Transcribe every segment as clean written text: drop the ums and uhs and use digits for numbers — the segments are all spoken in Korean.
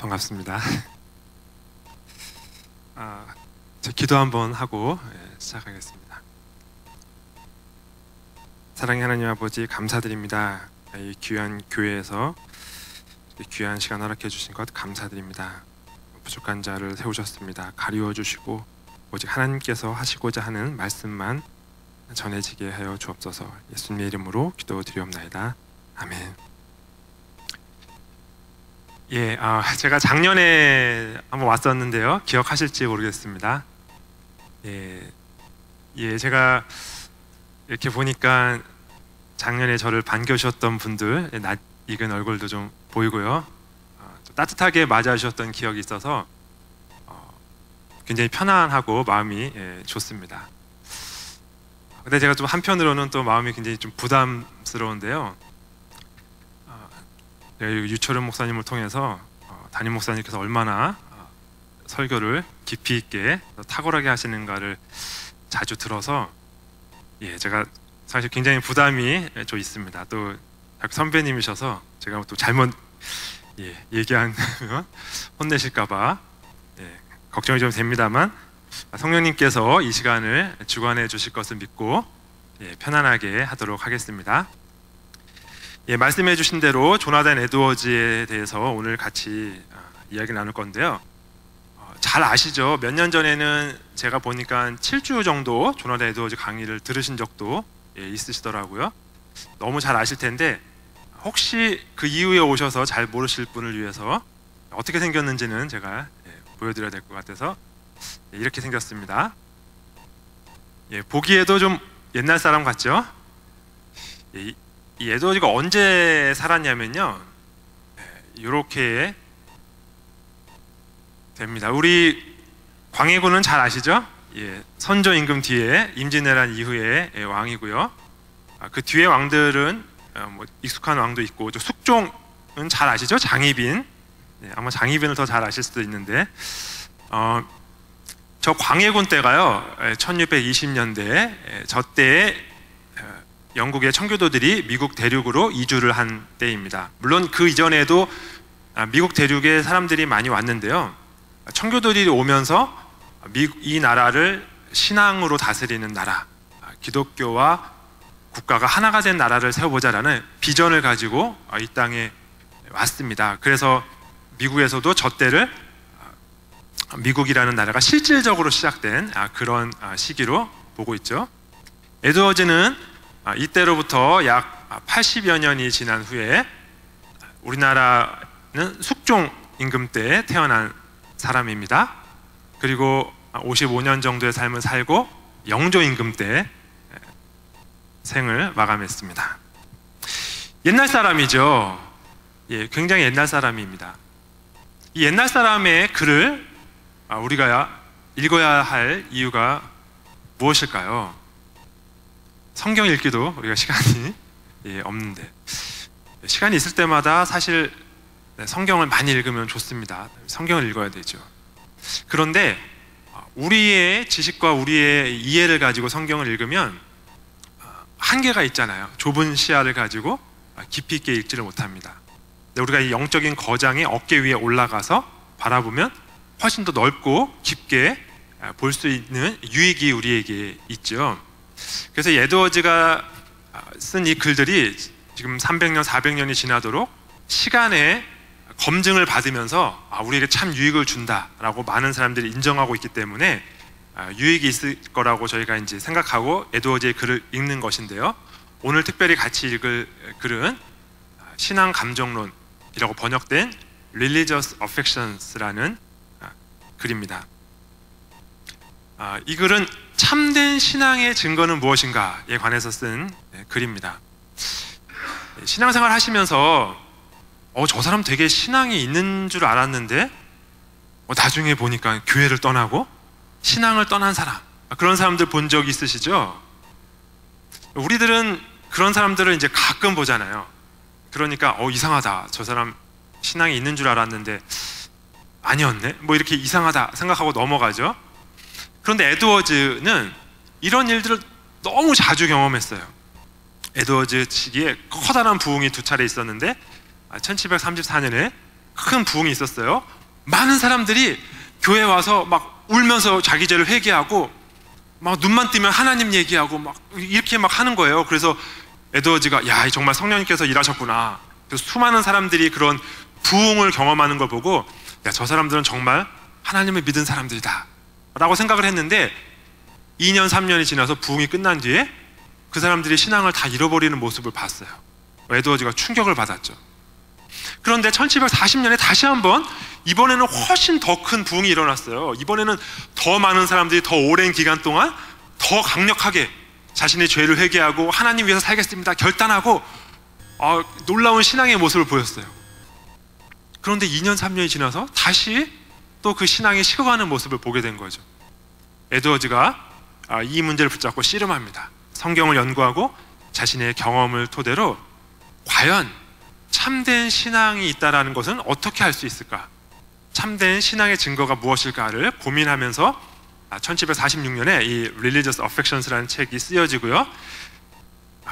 반갑습니다. 제 기도 한번 하고 시작하겠습니다. 사랑의 하나님 아버지, 감사드립니다. 이 귀한 교회에서 이 귀한 시간 허락해 주신 것 감사드립니다. 부족한 자를 세우셨습니다. 가리워 주시고 오직 하나님께서 하시고자 하는 말씀만 전해지게 하여 주옵소서. 예수님의 이름으로 기도드리옵나이다. 아멘. 제가 작년에 한번 왔었는데요. 기억하실지 모르겠습니다. 제가 이렇게 보니까 작년에 저를 반겨주셨던 분들 낯 익은 얼굴도 좀 보이고요. 좀 따뜻하게 맞아주셨던 기억이 있어서 굉장히 편안하고 마음이 좋습니다. 근데 제가 좀 한편으로는 또 마음이 굉장히 좀 부담스러운데요. 유철현 목사님을 통해서 담임 목사님께서 얼마나 설교를 깊이 있게 탁월하게 하시는가를 자주 들어서 제가 사실 굉장히 부담이 좀 있습니다. 또 선배님이셔서 제가 또 잘못 얘기하면 혼내실까봐 걱정이 좀 됩니다만, 성령님께서 이 시간을 주관해 주실 것을 믿고 편안하게 하도록 하겠습니다. 말씀해 주신 대로 조나단 에드워즈에 대해서 오늘 같이 이야기 나눌 건데요. 잘 아시죠? 몇 년 전에는 제가 보니까 7주 정도 조나단 에드워즈 강의를 들으신 적도 있으시더라고요. 너무 잘 아실 텐데 혹시 그 이후에 오셔서 잘 모르실 분을 위해서 어떻게 생겼는지는 제가 보여드려야 될 것 같아서 이렇게 생겼습니다. 보기에도 좀 옛날 사람 같죠? 이 에드워즈가 언제 살았냐면요, 이렇게 됩니다. 우리 광해군은 잘 아시죠? 선조 임금 뒤에 임진왜란 이후에 왕이고요. 그 뒤에 왕들은 뭐 익숙한 왕도 있고, 숙종은 잘 아시죠? 장희빈. 아마 장희빈을 더 잘 아실 수도 있는데, 저 광해군 때가요, 1620년대 저 때에 영국의 청교도들이 미국 대륙으로 이주를 한 때입니다. 물론 그 이전에도 미국 대륙에 사람들이 많이 왔는데요, 청교도들이 오면서 이 나라를 신앙으로 다스리는 나라, 기독교와 국가가 하나가 된 나라를 세워보자라는 비전을 가지고 이 땅에 왔습니다. 그래서 미국에서도 저 때를 미국이라는 나라가 실질적으로 시작된 그런 시기로 보고 있죠. 에드워즈는 이때로부터 약 80여 년이 지난 후에, 우리나라는 숙종 임금 때 태어난 사람입니다. 그리고 55년 정도의 삶을 살고 영조 임금 때 생을 마감했습니다. 옛날 사람이죠. 굉장히 옛날 사람입니다. 이 옛날 사람의 글을 우리가 읽어야 할 이유가 무엇일까요? 성경 읽기도 우리가 시간이 없는데, 시간이 있을 때마다 사실 성경을 많이 읽으면 좋습니다. 성경을 읽어야 되죠. 그런데 우리의 지식과 우리의 이해를 가지고 성경을 읽으면 한계가 있잖아요. 좁은 시야를 가지고 깊이 있게 읽지를 못합니다. 우리가 이 영적인 거장의 어깨 위에 올라가서 바라보면 훨씬 더 넓고 깊게 볼 수 있는 유익이 우리에게 있죠. 그래서 에드워즈가 쓴 이 글들이 지금 300년, 400년이 지나도록 시간의 검증을 받으면서 우리에게 참 유익을 준다라고 많은 사람들이 인정하고 있기 때문에 유익이 있을 거라고 저희가 이제 생각하고 에드워즈의 글을 읽는 것인데요. 오늘 특별히 같이 읽을 글은 신앙 감정론이라고 번역된 Religious Affections라는 글입니다. 이 글은 참된 신앙의 증거는 무엇인가에 관해서 쓴 글입니다. 신앙생활 하시면서 저 사람 되게 신앙이 있는 줄 알았는데 나중에 보니까 교회를 떠나고 신앙을 떠난 사람, 그런 사람들 본 적 있으시죠? 우리들은 그런 사람들을 이제 가끔 보잖아요. 그러니까 이상하다, 저 사람 신앙이 있는 줄 알았는데 아니었네, 뭐 이렇게 이상하다 생각하고 넘어가죠. 그런데 에드워즈는 이런 일들을 너무 자주 경험했어요. 에드워즈 시기에 커다란 부흥이 두 차례 있었는데 1734년에 큰 부흥이 있었어요. 많은 사람들이 교회에 와서 막 울면서 자기 죄를 회개하고 막 눈만 뜨면 하나님 얘기하고 막 이렇게 막 하는 거예요. 그래서 에드워즈가 야, 정말 성령님께서 일하셨구나. 그래서 수많은 사람들이 그런 부흥을 경험하는 걸 보고 야, 저 사람들은 정말 하나님을 믿은 사람들이다 라고 생각을 했는데 2년 3년이 지나서 부흥이 끝난 뒤에 그 사람들이 신앙을 다 잃어버리는 모습을 봤어요. 에드워즈가 충격을 받았죠. 그런데 1740년에 다시 한번 이번에는 훨씬 더 큰 부흥이 일어났어요. 이번에는 더 많은 사람들이 더 오랜 기간 동안 더 강력하게 자신의 죄를 회개하고 하나님 위해서 살겠습니다 결단하고 놀라운 신앙의 모습을 보였어요. 그런데 2년 3년이 지나서 다시 또 그 신앙이 식어가는 모습을 보게 된 거죠. 에드워즈가 이 문제를 붙잡고 씨름합니다. 성경을 연구하고 자신의 경험을 토대로 과연 참된 신앙이 있다는 것은 어떻게 알 수 있을까? 참된 신앙의 증거가 무엇일까를 고민하면서 1746년에 이 Religious Affections라는 책이 쓰여지고요.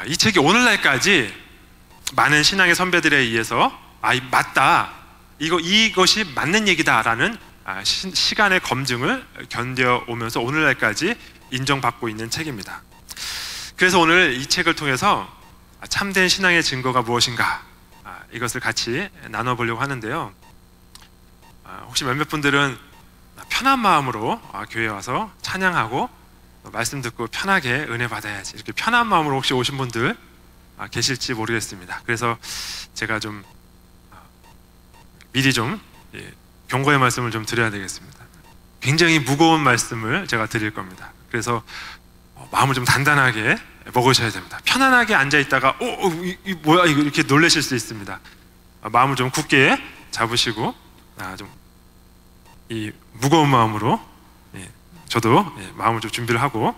이 책이 오늘날까지 많은 신앙의 선배들에 의해서 맞다, 이것이 맞는 얘기다라는 시간의 검증을 견뎌오면서 오늘날까지 인정받고 있는 책입니다. 그래서 오늘 이 책을 통해서 참된 신앙의 증거가 무엇인가 이것을 같이 나눠보려고 하는데요. 혹시 몇몇 분들은 편한 마음으로 교회에 와서 찬양하고 말씀 듣고 편하게 은혜 받아야지 이렇게 편한 마음으로 혹시 오신 분들 계실지 모르겠습니다. 그래서 제가 좀 미리 좀 경고의 말씀을 좀 드려야 되겠습니다. 굉장히 무거운 말씀을 제가 드릴 겁니다. 그래서 마음을 좀 단단하게 먹으셔야 됩니다. 편안하게 앉아 있다가 뭐야 이거 이렇게 놀라실 수 있습니다. 마음을 좀 굳게 잡으시고 좀 이 무거운 마음으로 저도 마음을 좀 준비를 하고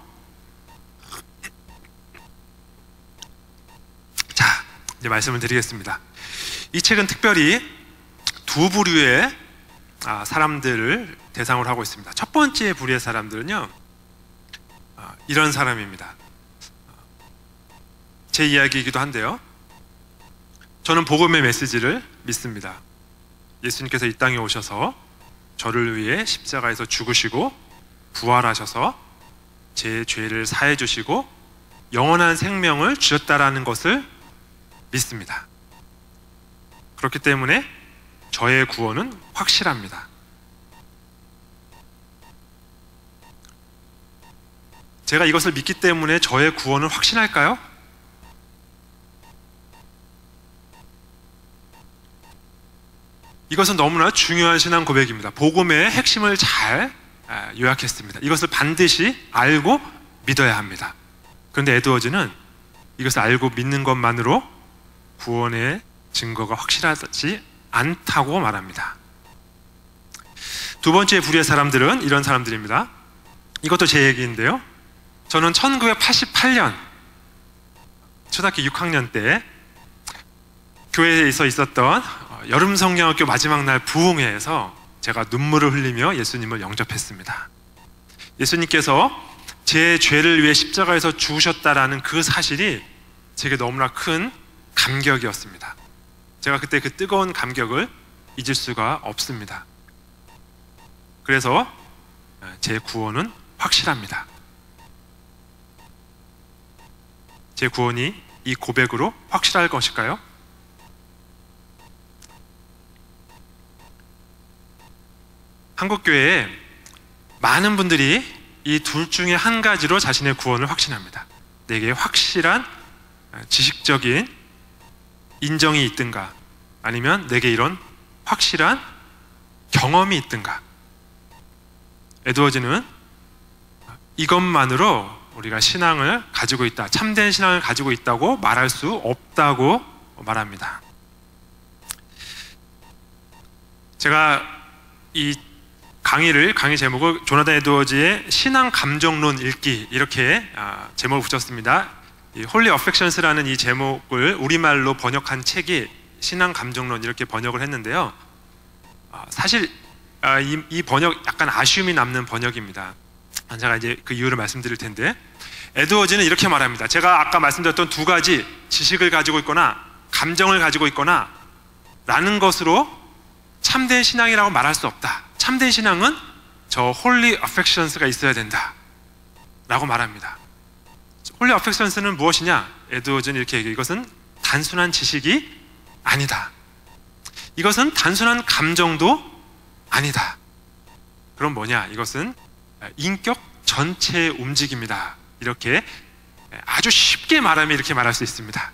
자 이제 말씀을 드리겠습니다. 이 책은 특별히 두 부류의 사람들을 대상으로 하고 있습니다. 첫 번째 부류의 사람들은요 이런 사람입니다. 제 이야기이기도 한데요, 저는 복음의 메시지를 믿습니다. 예수님께서 이 땅에 오셔서 저를 위해 십자가에서 죽으시고 부활하셔서 제 죄를 사해 주시고 영원한 생명을 주셨다라는 것을 믿습니다. 그렇기 때문에 저의 구원은 확실합니다. 제가 이것을 믿기 때문에 저의 구원은 확실할까요? 이것은 너무나 중요한 신앙 고백입니다. 복음의 핵심을 잘 요약했습니다. 이것을 반드시 알고 믿어야 합니다. 그런데 에드워즈는 이것을 알고 믿는 것만으로 구원의 증거가 확실하지 않다고 말합니다. 두 번째 부류의 사람들은 이런 사람들입니다. 이것도 제 얘기인데요, 저는 1988년 초등학교 6학년 때 교회에서 있었던 여름 성령학교 마지막 날 부흥회에서 제가 눈물을 흘리며 예수님을 영접했습니다. 예수님께서 제 죄를 위해 십자가에서 죽으셨다라는 그 사실이 제게 너무나 큰 감격이었습니다. 제가 그때 그 뜨거운 감격을 잊을 수가 없습니다. 그래서 제 구원은 확실합니다. 제 구원이 이 고백으로 확실할 것일까요? 한국교회에 많은 분들이 이 둘 중에 한 가지로 자신의 구원을 확신합니다. 내게 확실한 지식적인 인정이 있든가 아니면 내게 이런 확실한 경험이 있든가. 에드워즈는 이것만으로 우리가 신앙을 가지고 있다, 참된 신앙을 가지고 있다고 말할 수 없다고 말합니다. 제가 이 강의 제목을 조나단 에드워즈의 신앙 감정론 읽기 이렇게 제목을 붙였습니다. 이 홀리 어펙션스라는 이 제목을 우리말로 번역한 책이 신앙 감정론 이렇게 번역을 했는데요, 사실 이 번역 약간 아쉬움이 남는 번역입니다. 제가 이제 그 이유를 말씀드릴 텐데, 에드워즈는 이렇게 말합니다. 제가 아까 말씀드렸던 두 가지, 지식을 가지고 있거나 감정을 가지고 있거나 라는 것으로 참된 신앙이라고 말할 수 없다. 참된 신앙은 저 홀리 어펙션스가 있어야 된다 라고 말합니다. 홀리 어펙션스는 무엇이냐? 에드워즈는 이렇게 얘기해요. 이것은 단순한 지식이 아니다. 이것은 단순한 감정도 아니다. 그럼 뭐냐? 이것은 인격 전체의 움직임이다. 이렇게 아주 쉽게 말하면 이렇게 말할 수 있습니다.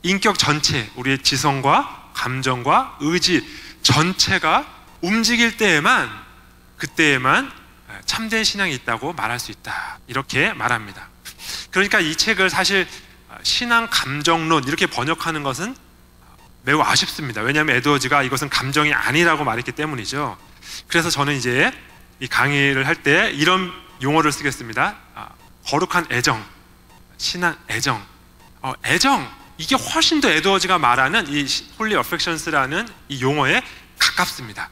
인격 전체, 우리의 지성과 감정과 의지 전체가 움직일 때에만, 그때에만 참된 신앙이 있다고 말할 수 있다. 이렇게 말합니다. 그러니까 이 책을 사실 신앙 감정론 이렇게 번역하는 것은 매우 아쉽습니다. 왜냐하면 에드워즈가 이것은 감정이 아니라고 말했기 때문이죠. 그래서 저는 이제 이 강의를 할 때 이런 용어를 쓰겠습니다. 거룩한 애정, 신앙 애정. 애정, 이게 훨씬 더 에드워즈가 말하는 이 홀리 어펙션스라는 이 용어에 가깝습니다.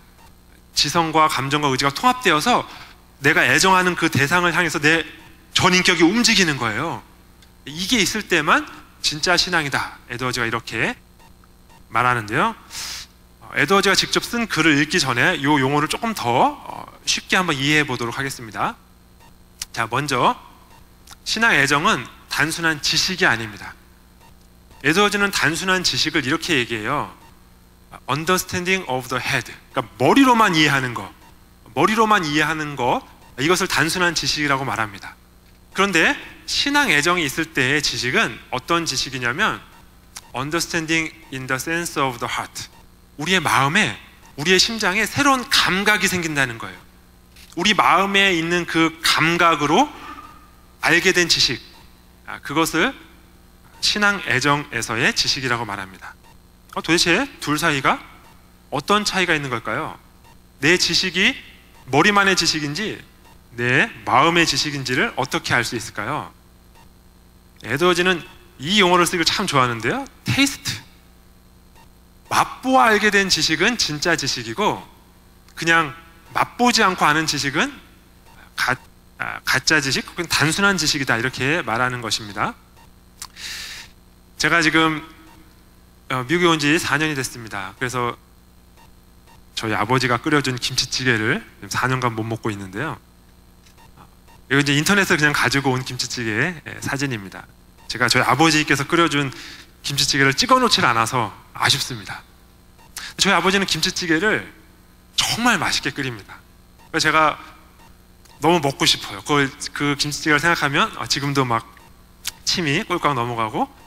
지성과 감정과 의지가 통합되어서 내가 애정하는 그 대상을 향해서 내 전인격이 움직이는 거예요. 이게 있을 때만 진짜 신앙이다. 에드워즈가 이렇게 말하는데요. 에드워즈가 직접 쓴 글을 읽기 전에 이 용어를 조금 더 쉽게 한번 이해해 보도록 하겠습니다. 자, 먼저 신앙 애정은 단순한 지식이 아닙니다. 에드워즈는 단순한 지식을 이렇게 얘기해요. Understanding of the head. 그러니까 머리로만 이해하는 거, 이것을 단순한 지식이라고 말합니다. 그런데 신앙 애정이 있을 때의 지식은 어떤 지식이냐면 Understanding in the sense of the heart. 우리의 마음에, 우리의 심장에 새로운 감각이 생긴다는 거예요. 우리 마음에 있는 그 감각으로 알게 된 지식, 그것을 신앙 애정에서의 지식이라고 말합니다. 도대체 둘 사이가 어떤 차이가 있는 걸까요? 내 지식이 머리만의 지식인지 내 마음의 지식인지를 어떻게 알 수 있을까요? 에드워즈는 이 용어를 쓰기를 참 좋아하는데요. 테이스트. 맛보아 알게 된 지식은 진짜 지식이고, 그냥 맛보지 않고 아는 지식은 가짜 지식, 혹은 단순한 지식이다. 이렇게 말하는 것입니다. 제가 지금 미국에 온 지 4년이 됐습니다. 그래서 저희 아버지가 끓여준 김치찌개를 4년간 못 먹고 있는데요. 이거 이제 인터넷에서 그냥 가지고 온 김치찌개의 사진입니다. 제가 저희 아버지께서 끓여준 김치찌개를 찍어놓질 않아서 아쉽습니다. 저희 아버지는 김치찌개를 정말 맛있게 끓입니다. 그래서 제가 너무 먹고 싶어요. 그 김치찌개를 생각하면 지금도 막 침이 꼴깍 넘어가고,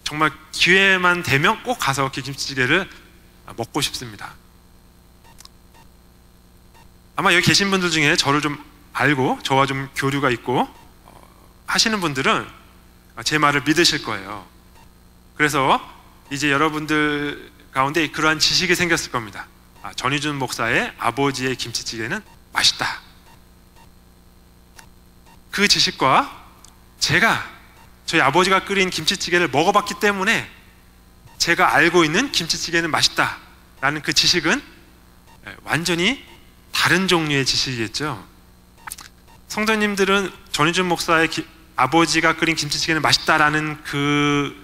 정말 기회만 되면 꼭 가서 그 김치찌개를 먹고 싶습니다. 아마 여기 계신 분들 중에 저를 좀 알고 저와 좀 교류가 있고 하시는 분들은 제 말을 믿으실 거예요. 그래서 이제 여러분들 가운데 그러한 지식이 생겼을 겁니다. 전희준 목사의 아버지의 김치찌개는 맛있다. 그 지식과 저희 아버지가 끓인 김치찌개를 먹어봤기 때문에 제가 알고 있는 김치찌개는 맛있다 라는 그 지식은 완전히 다른 종류의 지식이겠죠. 성도님들은 전희준 목사의 아버지가 끓인 김치찌개는 맛있다라는 그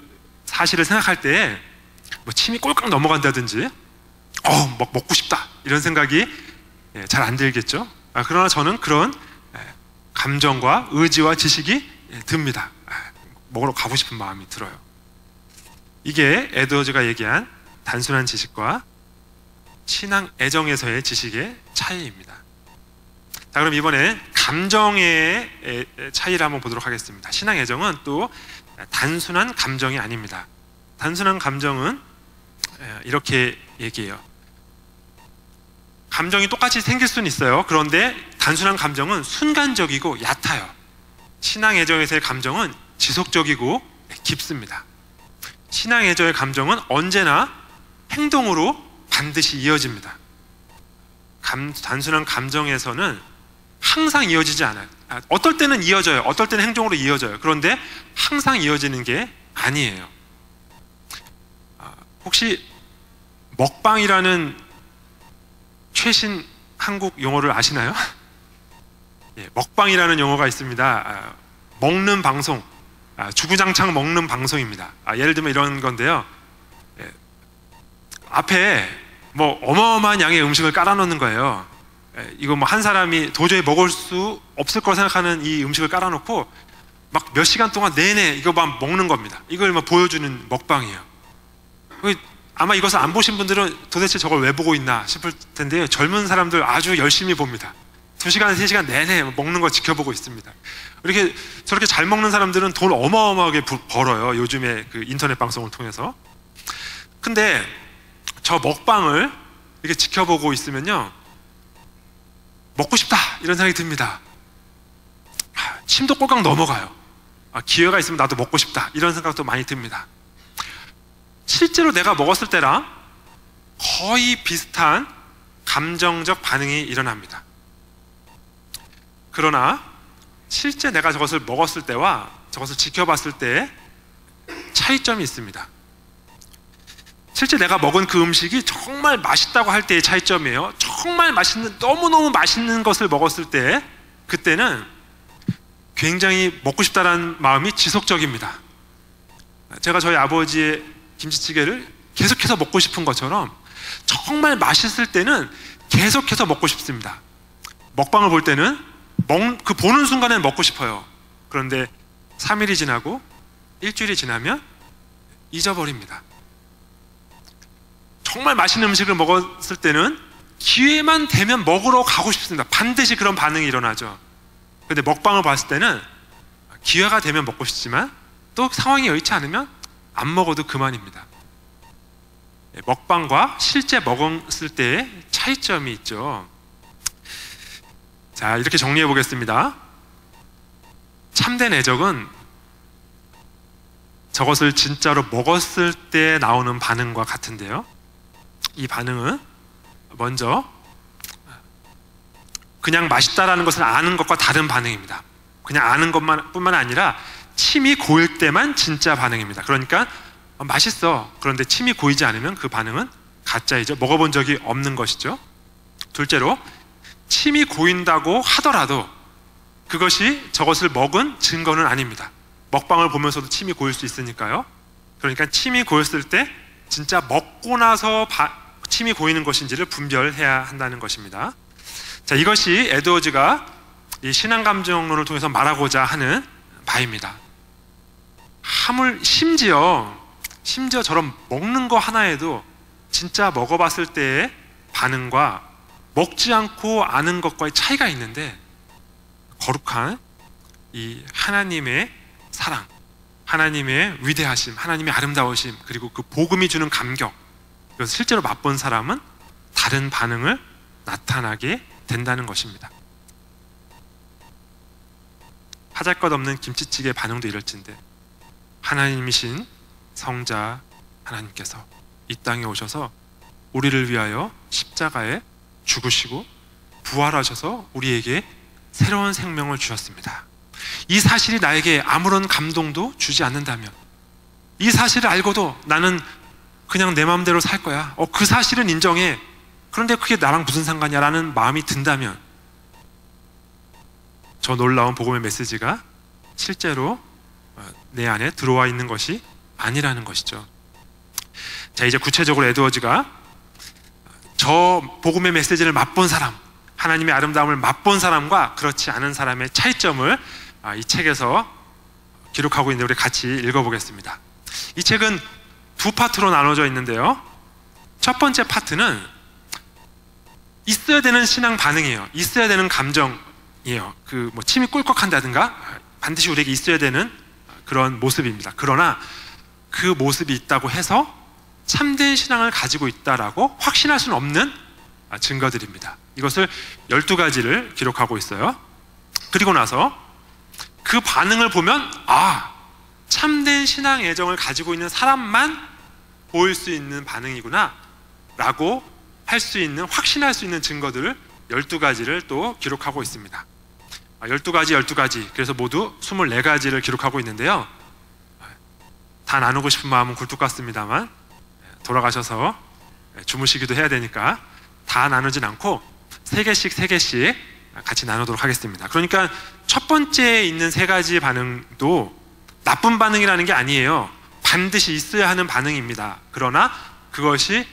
사실을 생각할 때 뭐 침이 꼴깍 넘어간다든지 막 먹고 싶다 이런 생각이 잘 안 들겠죠. 그러나 저는 그런 감정과 의지와 지식이 듭니다. 먹으러 가고 싶은 마음이 들어요. 이게 에드워즈가 얘기한 단순한 지식과 신앙 애정에서의 지식의 차이입니다. 자, 그럼 이번에 감정의 차이를 한번 보도록 하겠습니다. 신앙 애정은 또 단순한 감정이 아닙니다. 단순한 감정은 이렇게 얘기해요. 감정이 똑같이 생길 수는 있어요. 그런데 단순한 감정은 순간적이고 얕아요. 신앙 애정에서의 감정은 지속적이고 깊습니다. 신앙 애정의 감정은 언제나 행동으로 반드시 이어집니다. 단순한 감정에서는 항상 이어지지 않아요. 어떨 때는 이어져요. 어떨 때는 행동으로 이어져요. 그런데 항상 이어지는 게 아니에요. 혹시 먹방이라는 최신 한국 용어를 아시나요? 먹방이라는 용어가 있습니다. 먹는 방송, 주구장창 먹는 방송입니다. 예를 들면 이런 건데요. 앞에 뭐 어마어마한 양의 음식을 깔아놓는 거예요. 이거 뭐 한 사람이 도저히 먹을 수 없을 거라 생각하는 이 음식을 깔아놓고 막 몇 시간 동안 내내 이거 막 먹는 겁니다. 이걸 막 보여주는 먹방이에요. 아마 이것을 안 보신 분들은 도대체 저걸 왜 보고 있나 싶을 텐데요. 젊은 사람들 아주 열심히 봅니다. 2시간, 3시간 내내 먹는 거 지켜보고 있습니다. 이렇게 저렇게 잘 먹는 사람들은 돈 어마어마하게 벌어요. 요즘에 그 인터넷 방송을 통해서. 근데 저 먹방을 이렇게 지켜보고 있으면요, 먹고 싶다 이런 생각이 듭니다. 침도 꼴깍 넘어가요. 기회가 있으면 나도 먹고 싶다 이런 생각도 많이 듭니다. 실제로 내가 먹었을 때랑 거의 비슷한 감정적 반응이 일어납니다. 그러나 실제 내가 저것을 먹었을 때와 저것을 지켜봤을 때의 차이점이 있습니다. 실제 내가 먹은 그 음식이 정말 맛있다고 할 때의 차이점이에요. 정말 맛있는, 너무너무 맛있는 것을 먹었을 때, 그때는 굉장히 먹고 싶다는 마음이 지속적입니다. 제가 저희 아버지의 김치찌개를 계속해서 먹고 싶은 것처럼 정말 맛있을 때는 계속해서 먹고 싶습니다. 먹방을 볼 때는 그 보는 순간에는 먹고 싶어요. 그런데 3일이 지나고 일주일이 지나면 잊어버립니다. 정말 맛있는 음식을 먹었을 때는 기회만 되면 먹으러 가고 싶습니다. 반드시 그런 반응이 일어나죠. 그런데 먹방을 봤을 때는 기회가 되면 먹고 싶지만 또 상황이 여의치 않으면 안 먹어도 그만입니다. 먹방과 실제 먹었을 때의 차이점이 있죠. 자, 이렇게 정리해 보겠습니다. 참된 애정은 저것을 진짜로 먹었을 때 나오는 반응과 같은데요, 이 반응은 먼저 그냥 맛있다라는 것을 아는 것과 다른 반응입니다. 그냥 아는 것만 뿐만 아니라 침이 고일 때만 진짜 반응입니다. 그러니까 맛있어, 그런데 침이 고이지 않으면 그 반응은 가짜이죠. 먹어본 적이 없는 것이죠. 둘째로, 침이 고인다고 하더라도 그것이 저것을 먹은 증거는 아닙니다. 먹방을 보면서도 침이 고일 수 있으니까요. 그러니까 침이 고였을 때 진짜 먹고 나서 침이 고이는 것인지를 분별해야 한다는 것입니다. 자, 이것이 에드워즈가 이 신앙감정론을 통해서 말하고자 하는 바입니다. 심지어 저런 먹는 거 하나에도 진짜 먹어봤을 때의 반응과 먹지 않고 아는 것과의 차이가 있는데, 거룩한 이 하나님의 사랑, 하나님의 위대하심, 하나님의 아름다우심, 그리고 그 복음이 주는 감격, 그래서 실제로 맛본 사람은 다른 반응을 나타나게 된다는 것입니다. 하잘것없는 김치찌개 반응도 이럴진데 하나님이신 성자 하나님께서 이 땅에 오셔서 우리를 위하여 십자가에 죽으시고 부활하셔서 우리에게 새로운 생명을 주셨습니다. 이 사실이 나에게 아무런 감동도 주지 않는다면, 이 사실을 알고도 나는 그냥 내 마음대로 살 거야, 그 사실은 인정해, 그런데 그게 나랑 무슨 상관이야 라는 마음이 든다면, 저 놀라운 복음의 메시지가 실제로 내 안에 들어와 있는 것이 아니라는 것이죠. 자, 이제 구체적으로 에드워즈가 저 복음의 메시지를 맛본 사람, 하나님의 아름다움을 맛본 사람과 그렇지 않은 사람의 차이점을 이 책에서 기록하고 있는데 우리 같이 읽어보겠습니다. 이 책은 두 파트로 나눠져 있는데요, 첫 번째 파트는 있어야 되는 신앙 반응이에요. 있어야 되는 감정이에요. 그 뭐 침이 꿀꺽한다든가 반드시 우리에게 있어야 되는 그런 모습입니다. 그러나 그 모습이 있다고 해서 참된 신앙을 가지고 있다라고 확신할 수는 없는 증거들입니다. 이것을 12가지를 기록하고 있어요. 그리고 나서 그 반응을 보면 참된 신앙 애정을 가지고 있는 사람만 보일 수 있는 반응이구나 라고 할 수 있는, 확신할 수 있는 증거들을 12가지를 또 기록하고 있습니다. 12가지 그래서 모두 24가지를 기록하고 있는데요, 다 나누고 싶은 마음은 굴뚝 같습니다만 돌아가셔서 주무시기도 해야 되니까 다 나누진 않고 3개씩 같이 나누도록 하겠습니다. 그러니까 첫 번째에 있는 3가지 반응도 나쁜 반응이라는 게 아니에요. 반드시 있어야 하는 반응입니다. 그러나 그것이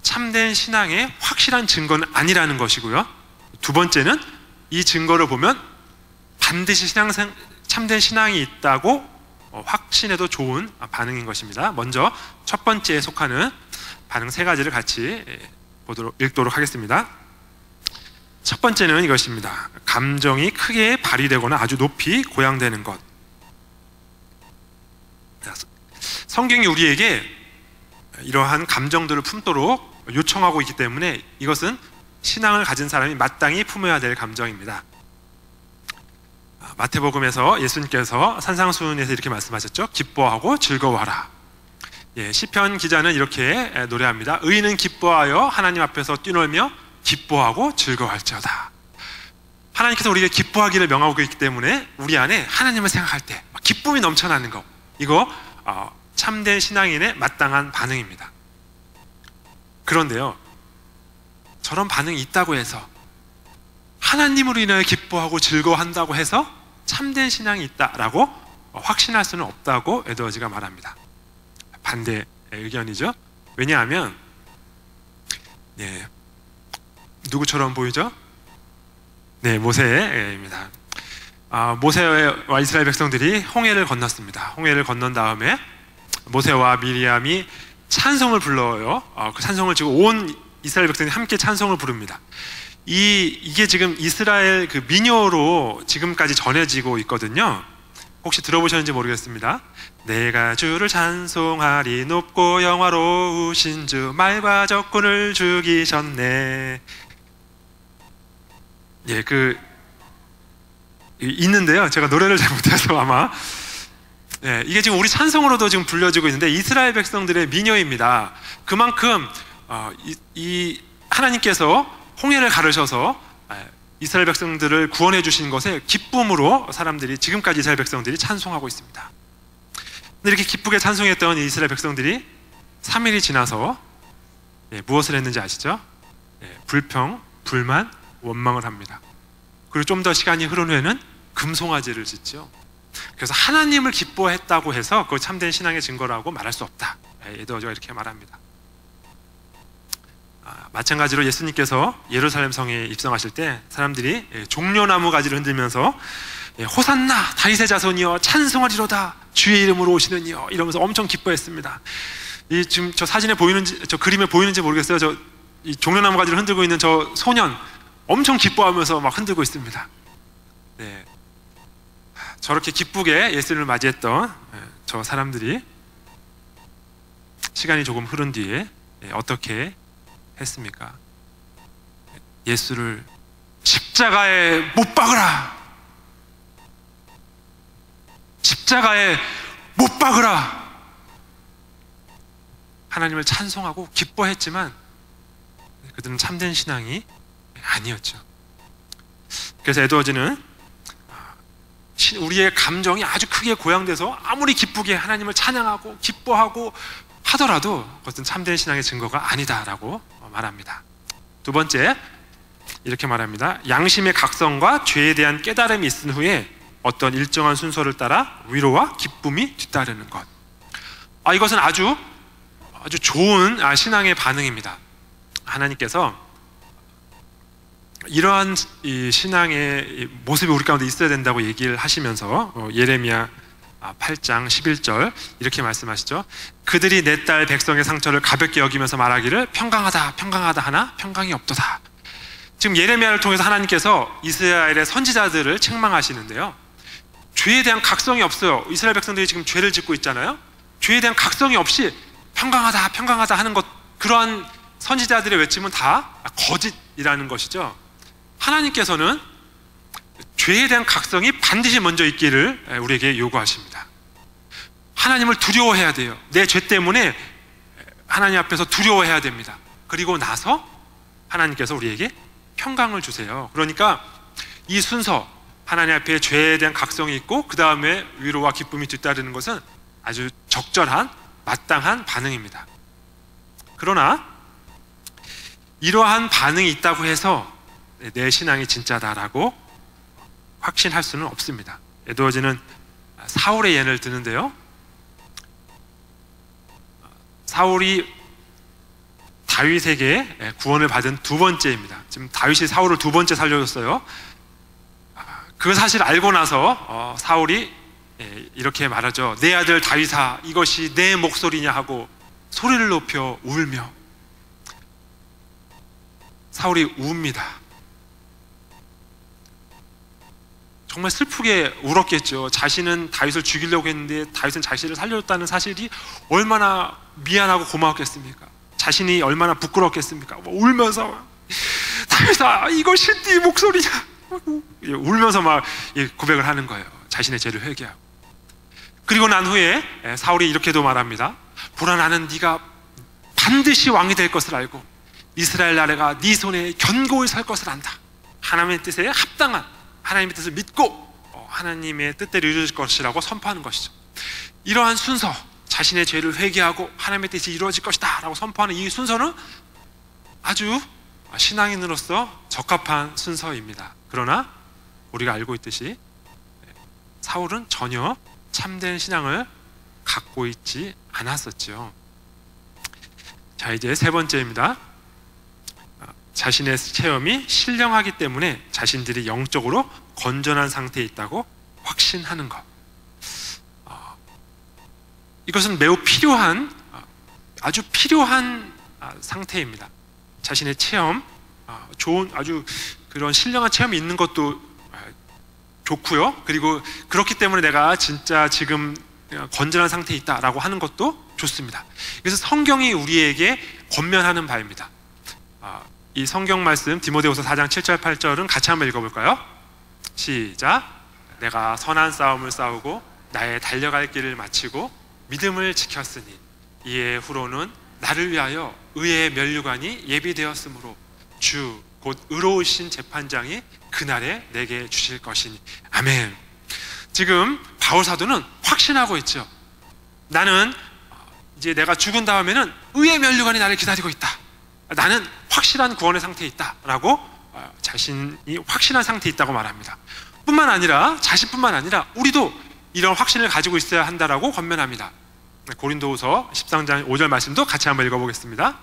참된 신앙의 확실한 증거는 아니라는 것이고요. 두 번째는 이 증거를 보면 반드시 참된 신앙이 있다고 확신해도 좋은 반응인 것입니다. 먼저 첫 번째에 속하는 반응 세 가지를 같이 읽도록 하겠습니다. 첫 번째는 이것입니다. 감정이 크게 발휘되거나 아주 높이 고양되는 것. 성경이 우리에게 이러한 감정들을 품도록 요청하고 있기 때문에 이것은 신앙을 가진 사람이 마땅히 품어야 될 감정입니다. 마태복음에서 예수님께서 산상수훈에서 이렇게 말씀하셨죠. 기뻐하고 즐거워하라. 시편 기자는 이렇게 노래합니다. 의인은 기뻐하여 하나님 앞에서 뛰놀며 기뻐하고 즐거워할지어다. 하나님께서 우리에게 기뻐하기를 명하고 있기 때문에 우리 안에 하나님을 생각할 때 기쁨이 넘쳐나는 거, 이거 참된 신앙인의 마땅한 반응입니다. 그런데요, 저런 반응이 있다고 해서 하나님으로 인하여 기뻐하고 즐거워한다고 해서 참된 신앙이 있다라고 확신할 수는 없다고 에드워즈가 말합니다. 반대 의견이죠. 왜냐하면 누구처럼 보이죠? 모세입니다. 모세와 이스라엘 백성들이 홍해를 건넜습니다. 홍해를 건넌 다음에 모세와 미리암이 찬송을 불러요. 그 찬송을 지금 온 이스라엘 백성이 함께 찬송을 부릅니다. 이게 지금 이스라엘 그 민요로 지금까지 전해지고 있거든요. 혹시 들어보셨는지 모르겠습니다. 내가 주를 찬송하리 높고 영화로우신 주 말과 적군을 죽이셨네. 있는데요. 제가 노래를 잘 못해서 아마 이게 지금 우리 찬송으로도 지금 불려지고 있는데 이스라엘 백성들의 민요입니다. 그만큼 이 하나님께서 홍해를 가르셔서 이스라엘 백성들을 구원해 주신 것에 기쁨으로 사람들이 지금까지 이스라엘 백성들이 찬송하고 있습니다. 근데 이렇게 기쁘게 찬송했던 이스라엘 백성들이 3일이 지나서 무엇을 했는지 아시죠? 불평, 불만, 원망을 합니다. 그리고 좀 더 시간이 흐른 후에는 금송아지를 짓죠. 그래서 하나님을 기뻐했다고 해서 그걸 참된 신앙의 증거라고 말할 수 없다. 에드워즈가 이렇게 말합니다. 마찬가지로 예수님께서 예루살렘 성에 입성하실 때 사람들이 종려나무 가지를 흔들면서 호산나 다윗의 자손이여 찬송하리로다 주의 이름으로 오시는 이여 이러면서 엄청 기뻐했습니다. 지금 저 사진에 보이는지 저 그림에 보이는지 모르겠어요. 이 종려나무 가지를 흔들고 있는 저 소년 엄청 기뻐하면서 막 흔들고 있습니다. 저렇게 기쁘게 예수님을 맞이했던 저 사람들이 시간이 조금 흐른 뒤에 어떻게 했습니까? 예수를 십자가에 못 박으라! 십자가에 못 박으라! 하나님을 찬송하고 기뻐했지만 그들은 참된 신앙이 아니었죠. 그래서 에드워즈는 우리의 감정이 아주 크게 고양돼서 아무리 기쁘게 하나님을 찬양하고 기뻐하고 하더라도 그것은 참된 신앙의 증거가 아니다라고 말합니다. 두 번째, 이렇게 말합니다. 양심의 각성과 죄에 대한 깨달음이 있은 후에 어떤 일정한 순서를 따라 위로와 기쁨이 뒤따르는 것. 이것은 아주 좋은 신앙의 반응입니다. 하나님께서 이러한 이 신앙의 모습이 우리 가운데 있어야 된다고 얘기를 하시면서 예레미야 8장 11절 이렇게 말씀하시죠. 그들이 내 딸 백성의 상처를 가볍게 여기면서 말하기를 평강하다 평강하다 하나 평강이 없도다. 지금 예레미야를 통해서 하나님께서 이스라엘의 선지자들을 책망하시는데요, 죄에 대한 각성이 없어요. 이스라엘 백성들이 지금 죄를 짓고 있잖아요. 죄에 대한 각성이 없이 평강하다 평강하다 하는 것, 그러한 선지자들의 외침은 다 거짓이라는 것이죠. 하나님께서는 죄에 대한 각성이 반드시 먼저 있기를 우리에게 요구하십니다. 하나님을 두려워해야 돼요. 내 죄 때문에 하나님 앞에서 두려워해야 됩니다. 그리고 나서 하나님께서 우리에게 평강을 주세요. 그러니까 이 순서, 하나님 앞에 죄에 대한 각성이 있고 그 다음에 위로와 기쁨이 뒤따르는 것은 아주 적절한 마땅한 반응입니다. 그러나 이러한 반응이 있다고 해서 내 신앙이 진짜다라고 확신할 수는 없습니다. 에드워즈는 사울의 예를 드는데요, 사울이 다윗에게 구원을 받은 두 번째입니다. 지금 다윗이 사울을 두 번째 살려줬어요. 그 사실 알고 나서 사울이 이렇게 말하죠. 내 아들 다윗아, 이것이 내 목소리냐 하고 소리를 높여 울며. 사울이 웁니다. 정말 슬프게 울었겠죠. 자신은 다윗을 죽이려고 했는데 다윗은 자신을 살려줬다는 사실이 얼마나 미안하고 고마웠겠습니까? 자신이 얼마나 부끄럽겠습니까? 울면서 다윗아, 이것이 네 목소리냐? 울면서 막 고백을 하는 거예요. 자신의 죄를 회개하고. 그리고 난 후에 사울이 이렇게도 말합니다. 보라, 나는 네가 반드시 왕이 될 것을 알고 이스라엘 나라가 네 손에 견고히 설 것을 안다. 하나님의 뜻에 합당한, 하나님의 뜻을 믿고 하나님의 뜻대로 이루어질 것이라고 선포하는 것이죠. 이러한 순서, 자신의 죄를 회개하고 하나님의 뜻이 이루어질 것이다 라고 선포하는 이 순서는 아주 신앙인으로서 적합한 순서입니다. 그러나 우리가 알고 있듯이 사울은 전혀 참된 신앙을 갖고 있지 않았었죠. 자, 이제 세 번째입니다. 자신의 체험이 신령하기 때문에 자신들이 영적으로 건전한 상태에 있다고 확신하는 것. 이것은 매우 필요한, 아주 필요한 상태입니다. 자신의 체험, 좋은, 아주 그런 신령한 체험이 있는 것도 좋고요. 그리고 그렇기 때문에 내가 진짜 지금 건전한 상태에 있다라고 하는 것도 좋습니다. 그래서 성경이 우리에게 권면하는 바입니다. 이 성경 말씀 디모데후서 4장 7절 8절은 같이 한번 읽어볼까요? 시작. 내가 선한 싸움을 싸우고 나의 달려갈 길을 마치고 믿음을 지켰으니 이에 후로는 나를 위하여 의의 면류관이 예비되었으므로 주 곧 의로우신 재판장이 그날에 내게 주실 것이니. 아멘. 지금 바울 사도는 확신하고 있죠. 나는 이제 내가 죽은 다음에는 의의 면류관이 나를 기다리고 있다. 나는 확실한 구원의 상태에 있다 라고 자신이 확신한 상태에 있다고 말합니다. 뿐만 아니라, 자신뿐만 아니라 우리도 이런 확신을 가지고 있어야 한다라고 권면합니다. 고린도후서 13장 5절 말씀도 같이 한번 읽어보겠습니다.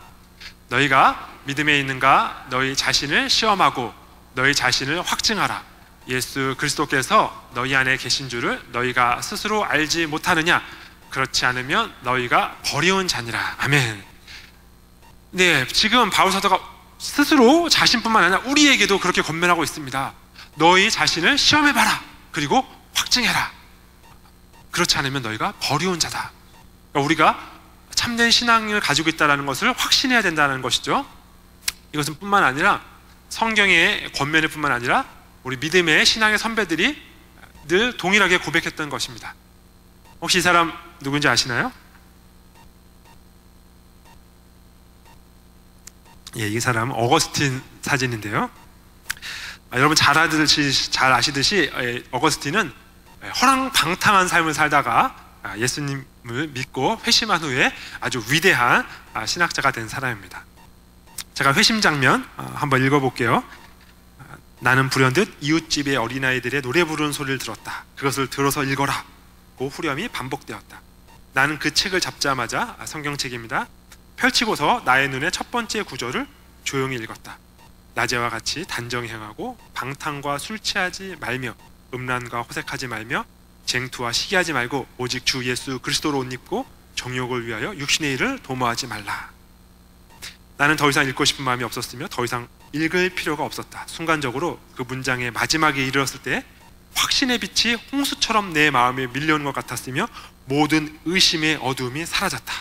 너희가 믿음에 있는가 너희 자신을 시험하고 너희 자신을 확증하라. 예수 그리스도께서 너희 안에 계신 줄을 너희가 스스로 알지 못하느냐? 그렇지 않으면 너희가 버리운 자니라. 아멘. 네, 지금 바울 사도가 스스로 자신뿐만 아니라 우리에게도 그렇게 권면하고 있습니다. 너희 자신을 시험해봐라. 그리고 확증해라. 그렇지 않으면 너희가 버리운 자다. 그러니까 우리가 참된 신앙을 가지고 있다는 것을 확신해야 된다는 것이죠. 이것은 뿐만 아니라 성경의 권면일 뿐만 아니라 우리 믿음의 신앙의 선배들이 늘 동일하게 고백했던 것입니다. 혹시 이 사람 누군지 아시나요? 예, 이 사람 어거스틴 사진인데요. 여러분 잘 아시듯이 어거스틴은 허랑방탕한 삶을 살다가 예수님을 믿고 회심한 후에 아주 위대한 신학자가 된 사람입니다. 제가 회심 장면 한번 읽어볼게요. 나는 불현듯 이웃집의 어린아이들의 노래 부르는 소리를 들었다. 그것을 들어서 읽어라. 고 후렴이 반복되었다. 나는 그 책을 잡자마자, 성경책입니다, 펼치고서 나의 눈에 첫 번째 구절을 조용히 읽었다. 낮에와 같이 단정히 행하고 방탕과 술 취하지 말며 음란과 호색하지 말며 쟁투와 시기하지 말고 오직 주 예수 그리스도로 옷 입고 정욕을 위하여 육신의 일을 도모하지 말라. 나는 더 이상 읽고 싶은 마음이 없었으며 더 이상 읽을 필요가 없었다. 순간적으로 그 문장의 마지막에 이르렀을 때 확신의 빛이 홍수처럼 내 마음에 밀려오는 것 같았으며 모든 의심의 어두움이 사라졌다.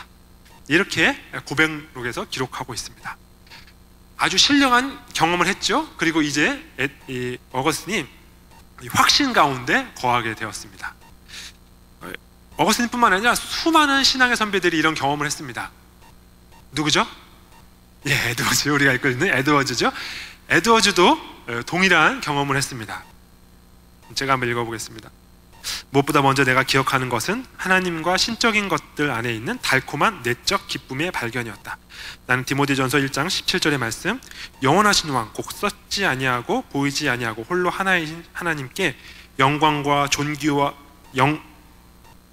이렇게 고백록에서 기록하고 있습니다. 아주 신령한 경험을 했죠. 그리고 이제 이 어거스틴이 확신 가운데 거하게 되었습니다. 어거스틴뿐만 아니라 수많은 신앙의 선배들이 이런 경험을 했습니다. 누구죠? 예, 에드워즈. 우리가 읽고 있는 에드워즈죠. 에드워즈도 동일한 경험을 했습니다. 제가 한번 읽어보겠습니다. 무엇보다 먼저 내가 기억하는 것은 하나님과 신적인 것들 안에 있는 달콤한 내적 기쁨의 발견이었다. 나는 디모데전서 1장 17절의 말씀, 영원하신 왕 곧 썩지 아니하고 보이지 아니하고 홀로 하나이신 하나님께 영광과 존귀와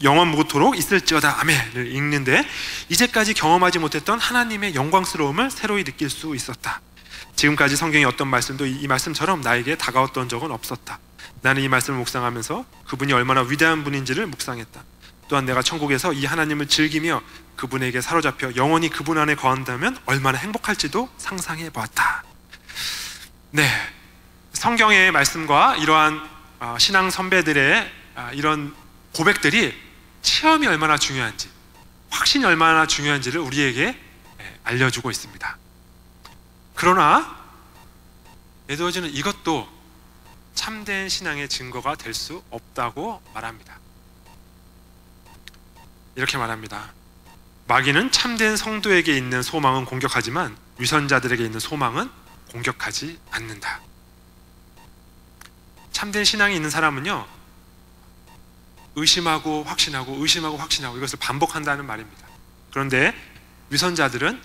영원 무토록 있을지어다 아멘을 읽는데, 이제까지 경험하지 못했던 하나님의 영광스러움을 새로이 느낄 수 있었다. 지금까지 성경의 어떤 말씀도 이 말씀처럼 나에게 다가왔던 적은 없었다. 나는 이 말씀을 묵상하면서 그분이 얼마나 위대한 분인지를 묵상했다. 또한 내가 천국에서 이 하나님을 즐기며 그분에게 사로잡혀 영원히 그분 안에 거한다면 얼마나 행복할지도 상상해 보았다. 네, 성경의 말씀과 이러한 신앙 선배들의 이런 고백들이 체험이 얼마나 중요한지, 확신이 얼마나 중요한지를 우리에게 알려주고 있습니다. 그러나 에드워즈는 이것도 참된 신앙의 증거가 될 수 없다고 말합니다. 이렇게 말합니다. 마귀는 참된 성도에게 있는 소망은 공격하지만 위선자들에게 있는 소망은 공격하지 않는다. 참된 신앙이 있는 사람은요, 의심하고 확신하고 의심하고 확신하고 이것을 반복한다는 말입니다. 그런데 위선자들은,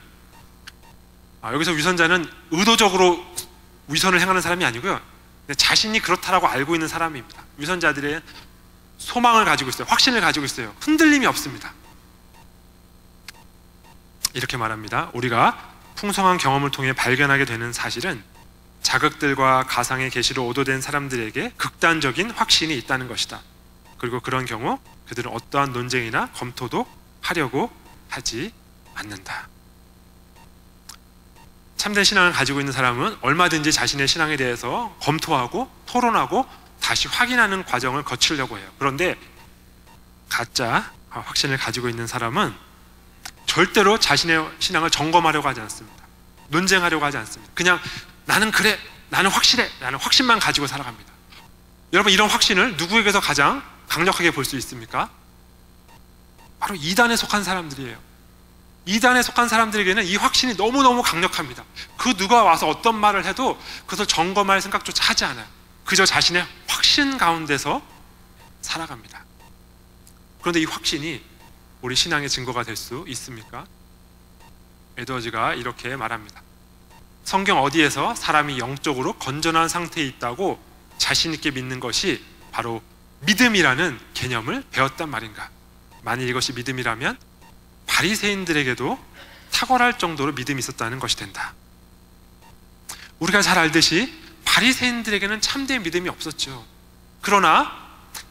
여기서 위선자는 의도적으로 위선을 행하는 사람이 아니고요, 자신이 그렇다라고 알고 있는 사람입니다. 위선자들의 소망을 가지고 있어요. 확신을 가지고 있어요. 흔들림이 없습니다. 이렇게 말합니다. 우리가 풍성한 경험을 통해 발견하게 되는 사실은 자극들과 가상의 계시로 오도된 사람들에게 극단적인 확신이 있다는 것이다. 그리고 그런 경우 그들은 어떠한 논쟁이나 검토도 하려고 하지 않는다. 참된 신앙을 가지고 있는 사람은 얼마든지 자신의 신앙에 대해서 검토하고 토론하고 다시 확인하는 과정을 거치려고 해요. 그런데 가짜 확신을 가지고 있는 사람은 절대로 자신의 신앙을 점검하려고 하지 않습니다. 논쟁하려고 하지 않습니다. 그냥 나는 그래, 나는 확실해, 라는 확신만 가지고 살아갑니다. 여러분, 이런 확신을 누구에게서 가장 강력하게 볼 수 있습니까? 바로 이단에 속한 사람들이에요. 이단에 속한 사람들에게는 이 확신이 너무너무 강력합니다. 그 누가 와서 어떤 말을 해도 그것을 점검할 생각조차 하지 않아요. 그저 자신의 확신 가운데서 살아갑니다. 그런데 이 확신이 우리 신앙의 증거가 될 수 있습니까? 에드워즈가 이렇게 말합니다. 성경 어디에서 사람이 영적으로 건전한 상태에 있다고 자신 있게 믿는 것이 바로 믿음이라는 개념을 배웠단 말인가? 만일 이것이 믿음이라면 바리새인들에게도 탁월할 정도로 믿음이 있었다는 것이 된다. 우리가 잘 알듯이 바리새인들에게는 참된 믿음이 없었죠. 그러나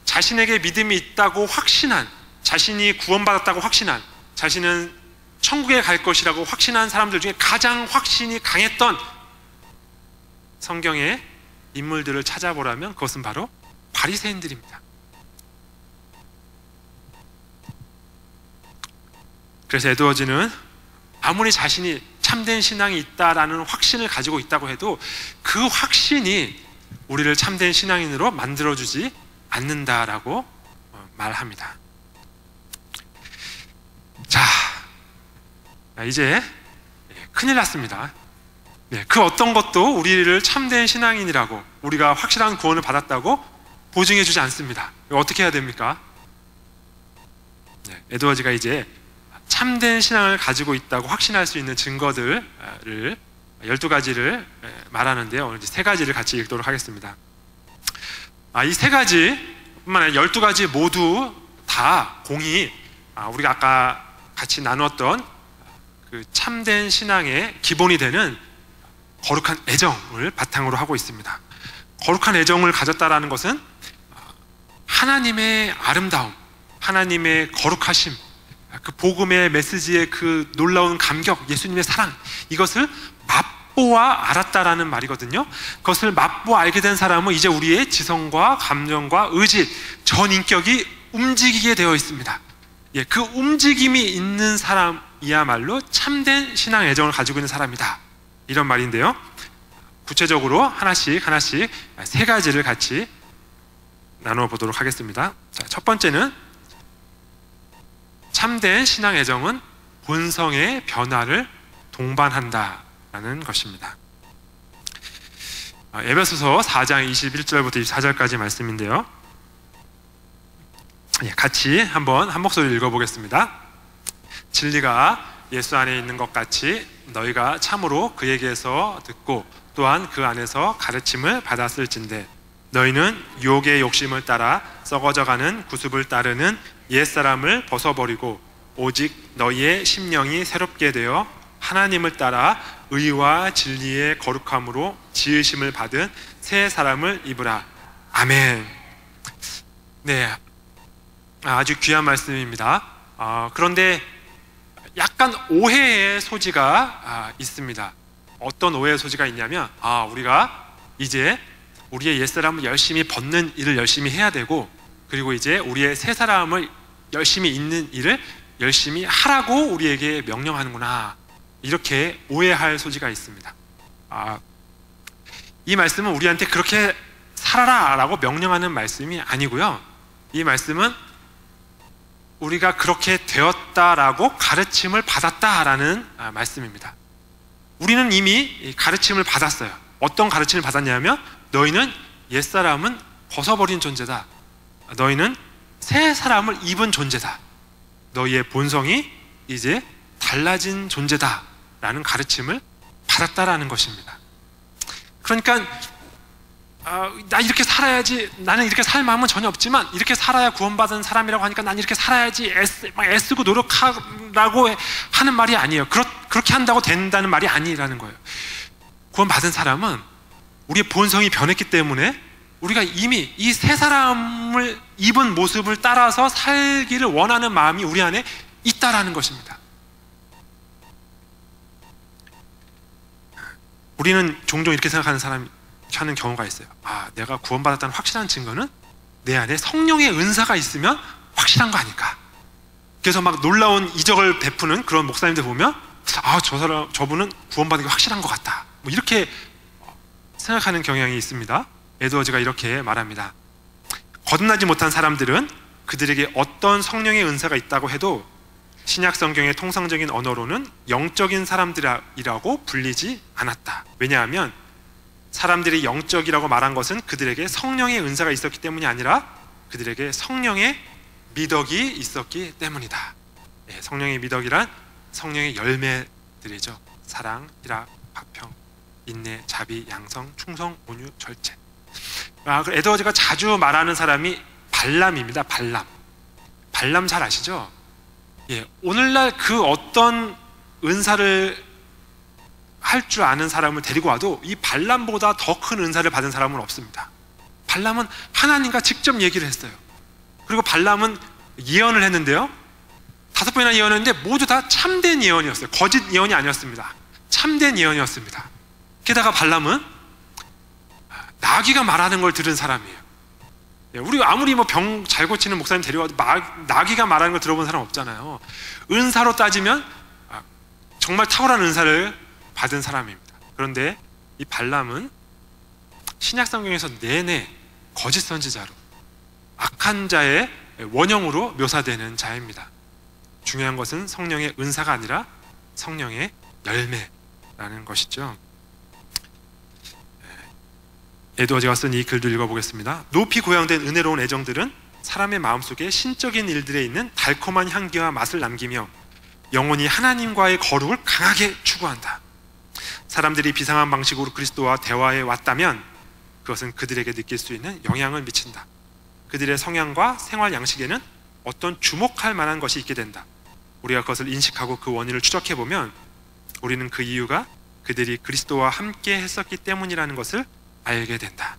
자신에게 믿음이 있다고 확신한, 자신이 구원받았다고 확신한, 자신은 천국에 갈 것이라고 확신한 사람들 중에 가장 확신이 강했던 성경의 인물들을 찾아보라면 그것은 바로 바리새인들입니다. 그래서 에드워즈는 아무리 자신이 참된 신앙이 있다라는 확신을 가지고 있다고 해도 그 확신이 우리를 참된 신앙인으로 만들어주지 않는다라고 말합니다. 자, 이제 큰일 났습니다. 그 어떤 것도 우리를 참된 신앙인이라고, 우리가 확실한 구원을 받았다고 보증해주지 않습니다. 어떻게 해야 됩니까? 에드워즈가 이제 참된 신앙을 가지고 있다고 확신할 수 있는 증거들을 12가지를 말하는데요. 오늘 3가지를 같이 읽도록 하겠습니다. 이 3가지뿐만 아니라 12가지 모두 다 공이 우리가 아까 같이 나눴던 그 참된 신앙의 기본이 되는 거룩한 애정을 바탕으로 하고 있습니다. 거룩한 애정을 가졌다라는 것은 하나님의 아름다움, 하나님의 거룩하심, 그 복음의 메시지의 그 놀라운 감격, 예수님의 사랑, 이것을 맛보아 알았다라는 말이거든요. 그것을 맛보아 알게 된 사람은 이제 우리의 지성과 감정과 의지, 전인격이 움직이게 되어 있습니다. 그 움직임이 있는 사람이야말로 참된 신앙 애정을 가지고 있는 사람이다, 이런 말인데요. 구체적으로 하나씩 3가지를 같이 나누어 보도록 하겠습니다. 자, 첫 번째는 참된 신앙 애정은 본성의 변화를 동반한다라는 것입니다. 에베소서 4장 21절부터 24절까지 말씀인데요. 같이 한번 한 목소리로 읽어보겠습니다. 진리가 예수 안에 있는 것 같이 너희가 참으로 그에게서 듣고 또한 그 안에서 가르침을 받았을진대 너희는 유혹의 욕심을 따라 썩어져가는 구습을 따르는 옛사람을 벗어버리고 오직 너희의 심령이 새롭게 되어 하나님을 따라 의와 진리의 거룩함으로 지으심을 받은 새 사람을 입으라. 아멘. 네, 아주 귀한 말씀입니다. 그런데 약간 오해의 소지가 있습니다. 어떤 오해의 소지가 있냐면 우리가 이제 우리의 옛사람을 열심히 벗는 일을 열심히 해야 되고, 그리고 이제 우리의 새 사람을 열심히 있는 일을 열심히 하라고 우리에게 명령하는구나, 이렇게 오해할 소지가 있습니다. 이 말씀은 우리한테 그렇게 살아라 라고 명령하는 말씀이 아니고요, 이 말씀은 우리가 그렇게 되었다라고 가르침을 받았다라는 말씀입니다. 우리는 이미 가르침을 받았어요. 어떤 가르침을 받았냐면, 너희는 옛사람은 벗어버린 존재다, 너희는 새 사람을 입은 존재다, 너희의 본성이 이제 달라진 존재다 라는 가르침을 받았다라는 것입니다. 그러니까 나 이렇게 살아야지, 나는 이렇게 살 마음은 전혀 없지만 이렇게 살아야 구원받은 사람이라고 하니까 난 이렇게 살아야지 애쓰고 노력하라고 하는 말이 아니에요. 그렇게 한다고 된다는 말이 아니라는 거예요. 구원받은 사람은 우리의 본성이 변했기 때문에 우리가 이미 이 새 사람을 입은 모습을 따라서 살기를 원하는 마음이 우리 안에 있다라는 것입니다. 우리는 종종 이렇게 생각하는 사람이 하는 경우가 있어요. 내가 구원받았다는 확실한 증거는 내 안에 성령의 은사가 있으면 확실한 거 아닐까. 그래서 막 놀라운 이적을 베푸는 그런 목사님들 보면 저분은 구원받은 게 확실한 것 같다, 뭐 이렇게 생각하는 경향이 있습니다. 에드워즈가 이렇게 말합니다. 거듭나지 못한 사람들은 그들에게 어떤 성령의 은사가 있다고 해도 신약 성경의 통상적인 언어로는 영적인 사람들이라고 불리지 않았다. 왜냐하면 사람들이 영적이라고 말한 것은 그들에게 성령의 은사가 있었기 때문이 아니라 그들에게 성령의 미덕이 있었기 때문이다. 성령의 미덕이란 성령의 열매들이죠. 사랑, 희락, 화평, 인내, 자비, 양성, 충성, 온유, 절제. 에드워즈가 자주 말하는 사람이 발람입니다. 발람 잘 아시죠? 오늘날 그 어떤 은사를 할 줄 아는 사람을 데리고 와도 이 발람보다 더 큰 은사를 받은 사람은 없습니다. 발람은 하나님과 직접 얘기를 했어요. 그리고 발람은 예언을 했는데요, 5번이나 예언했는데 모두 다 참된 예언이었어요. 거짓 예언이 아니었습니다. 참된 예언이었습니다. 게다가 발람은 나귀가 말하는 걸 들은 사람이에요. 우리 아무리 병 잘 고치는 목사님 데려와도 나귀가 말하는 걸 들어본 사람 없잖아요. 은사로 따지면 정말 탁월한 은사를 받은 사람입니다. 그런데 이 발람은 신약 성경에서 내내 거짓 선지자로, 악한 자의 원형으로 묘사되는 자입니다. 중요한 것은 성령의 은사가 아니라 성령의 열매라는 것이죠. 에드워즈가 쓴 이 글도 읽어보겠습니다. 높이 고양된 은혜로운 애정들은 사람의 마음속에 신적인 일들에 있는 달콤한 향기와 맛을 남기며 영원히 하나님과의 거룩을 강하게 추구한다. 사람들이 비상한 방식으로 그리스도와 대화해 왔다면 그것은 그들에게 느낄 수 있는 영향을 미친다. 그들의 성향과 생활 양식에는 어떤 주목할 만한 것이 있게 된다. 우리가 그것을 인식하고 그 원인을 추적해보면 우리는 그 이유가 그들이 그리스도와 함께 했었기 때문이라는 것을 알게 된다.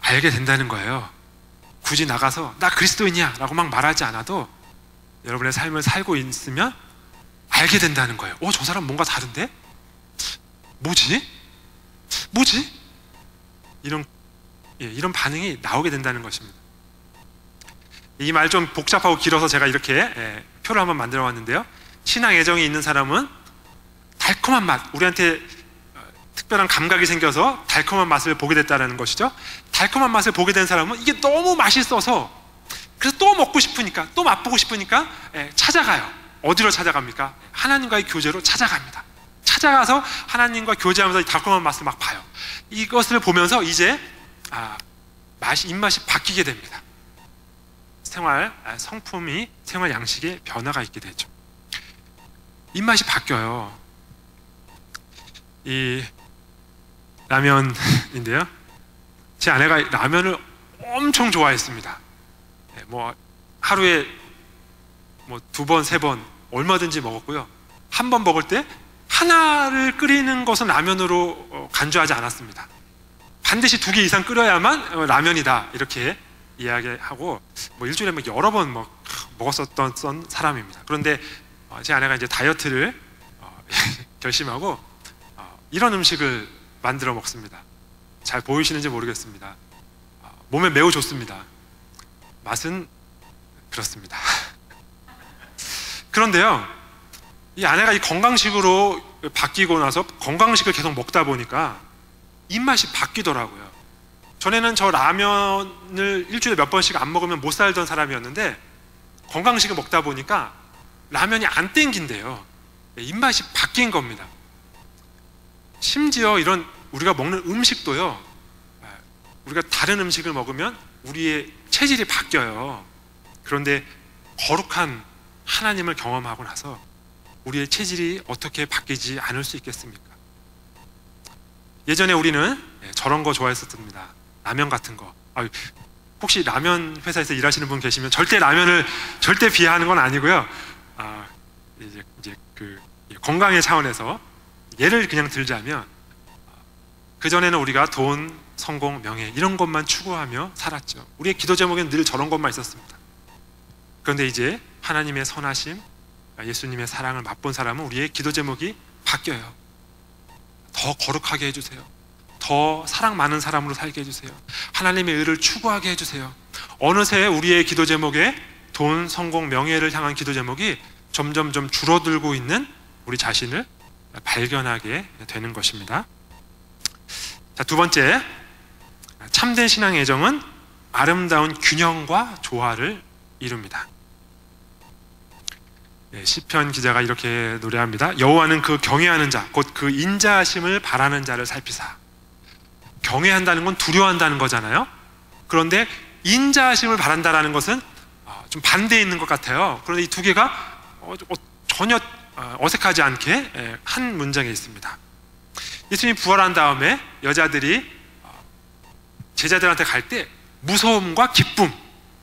알게 된다는 거예요. 굳이 나가서 나 그리스도인이야 라고 막 말하지 않아도 여러분의 삶을 살고 있으면 알게 된다는 거예요. 저 사람 뭔가 다른데? 뭐지? 이런 반응이 나오게 된다는 것입니다. 이 말 좀 복잡하고 길어서 제가 이렇게 표를 한번 만들어 왔는데요, 신앙 애정이 있는 사람은 달콤한 맛, 우리한테 특별한 감각이 생겨서 달콤한 맛을 보게 됐다는 것이죠. 달콤한 맛을 보게 된 사람은 이게 너무 맛있어서 그래서 또 먹고 싶으니까, 또 맛보고 싶으니까 찾아가요. 어디로 찾아갑니까? 하나님과의 교제로 찾아갑니다. 찾아가서 하나님과 교제하면서 이 달콤한 맛을 막 봐요. 이것을 보면서 이제 입맛이 바뀌게 됩니다. 성품이, 생활 양식에 변화가 있게 되죠. 입맛이 바뀌어요. 이 라면인데요, 제 아내가 라면을 엄청 좋아했습니다. 뭐 하루에 뭐 2번, 3번 얼마든지 먹었고요. 한 번 먹을 때 하나를 끓이는 것은 라면으로 간주하지 않았습니다. 반드시 2개 이상 끓여야만 라면이다 이렇게 이야기하고 뭐 일주일에 뭐 여러 번 먹었었던 사람입니다. 그런데 제 아내가 이제 다이어트를 결심하고 이런 음식을 만들어 먹습니다. 잘 보이시는지 모르겠습니다. 몸에 매우 좋습니다. 맛은 그렇습니다. 그런데요, 이 아내가 이 건강식으로 바뀌고 나서 건강식을 계속 먹다 보니까 입맛이 바뀌더라고요. 전에는 저 라면을 일주일에 몇 번씩 안 먹으면 못 살던 사람이었는데 건강식을 먹다 보니까 라면이 안 땡긴대요. 입맛이 바뀐 겁니다. 심지어 이런 우리가 먹는 음식도요, 우리가 다른 음식을 먹으면 우리의 체질이 바뀌어요. 그런데 거룩한 하나님을 경험하고 나서 우리의 체질이 어떻게 바뀌지 않을 수 있겠습니까? 예전에 우리는 저런 거 좋아했었습니다. 라면 같은 거. 혹시 라면 회사에서 일하시는 분 계시면 절대 라면을 절대 비하하는 건 아니고요. 이제 그 건강의 차원에서 예를 그냥 들자면, 그전에는 우리가 돈, 성공, 명예 이런 것만 추구하며 살았죠. 우리의 기도 제목에는 늘 저런 것만 있었습니다. 그런데 이제 하나님의 선하심, 예수님의 사랑을 맛본 사람은 우리의 기도 제목이 바뀌어요. 더 거룩하게 해주세요. 더 사랑 많은 사람으로 살게 해주세요. 하나님의 의를 추구하게 해주세요. 어느새 우리의 기도 제목에 돈, 성공, 명예를 향한 기도 제목이 점점 줄어들고 있는 우리 자신을 발견하게 되는 것입니다. 자, 2번째, 참된 신앙의 애정은 아름다운 균형과 조화를 이룹니다. 시편 기자가 이렇게 노래합니다. 여호와는 그 경외하는 자, 곧 그 인자하심을 바라는 자를 살피사. 경외한다는 건 두려워한다는 거잖아요. 그런데 인자하심을 바란다라는 것은 좀 반대에 있는 것 같아요. 그런데 이 두 개가 전혀 어색하지 않게 한 문장에 있습니다. 예수님이 부활한 다음에 여자들이 제자들한테 갈 때 무서움과 기쁨을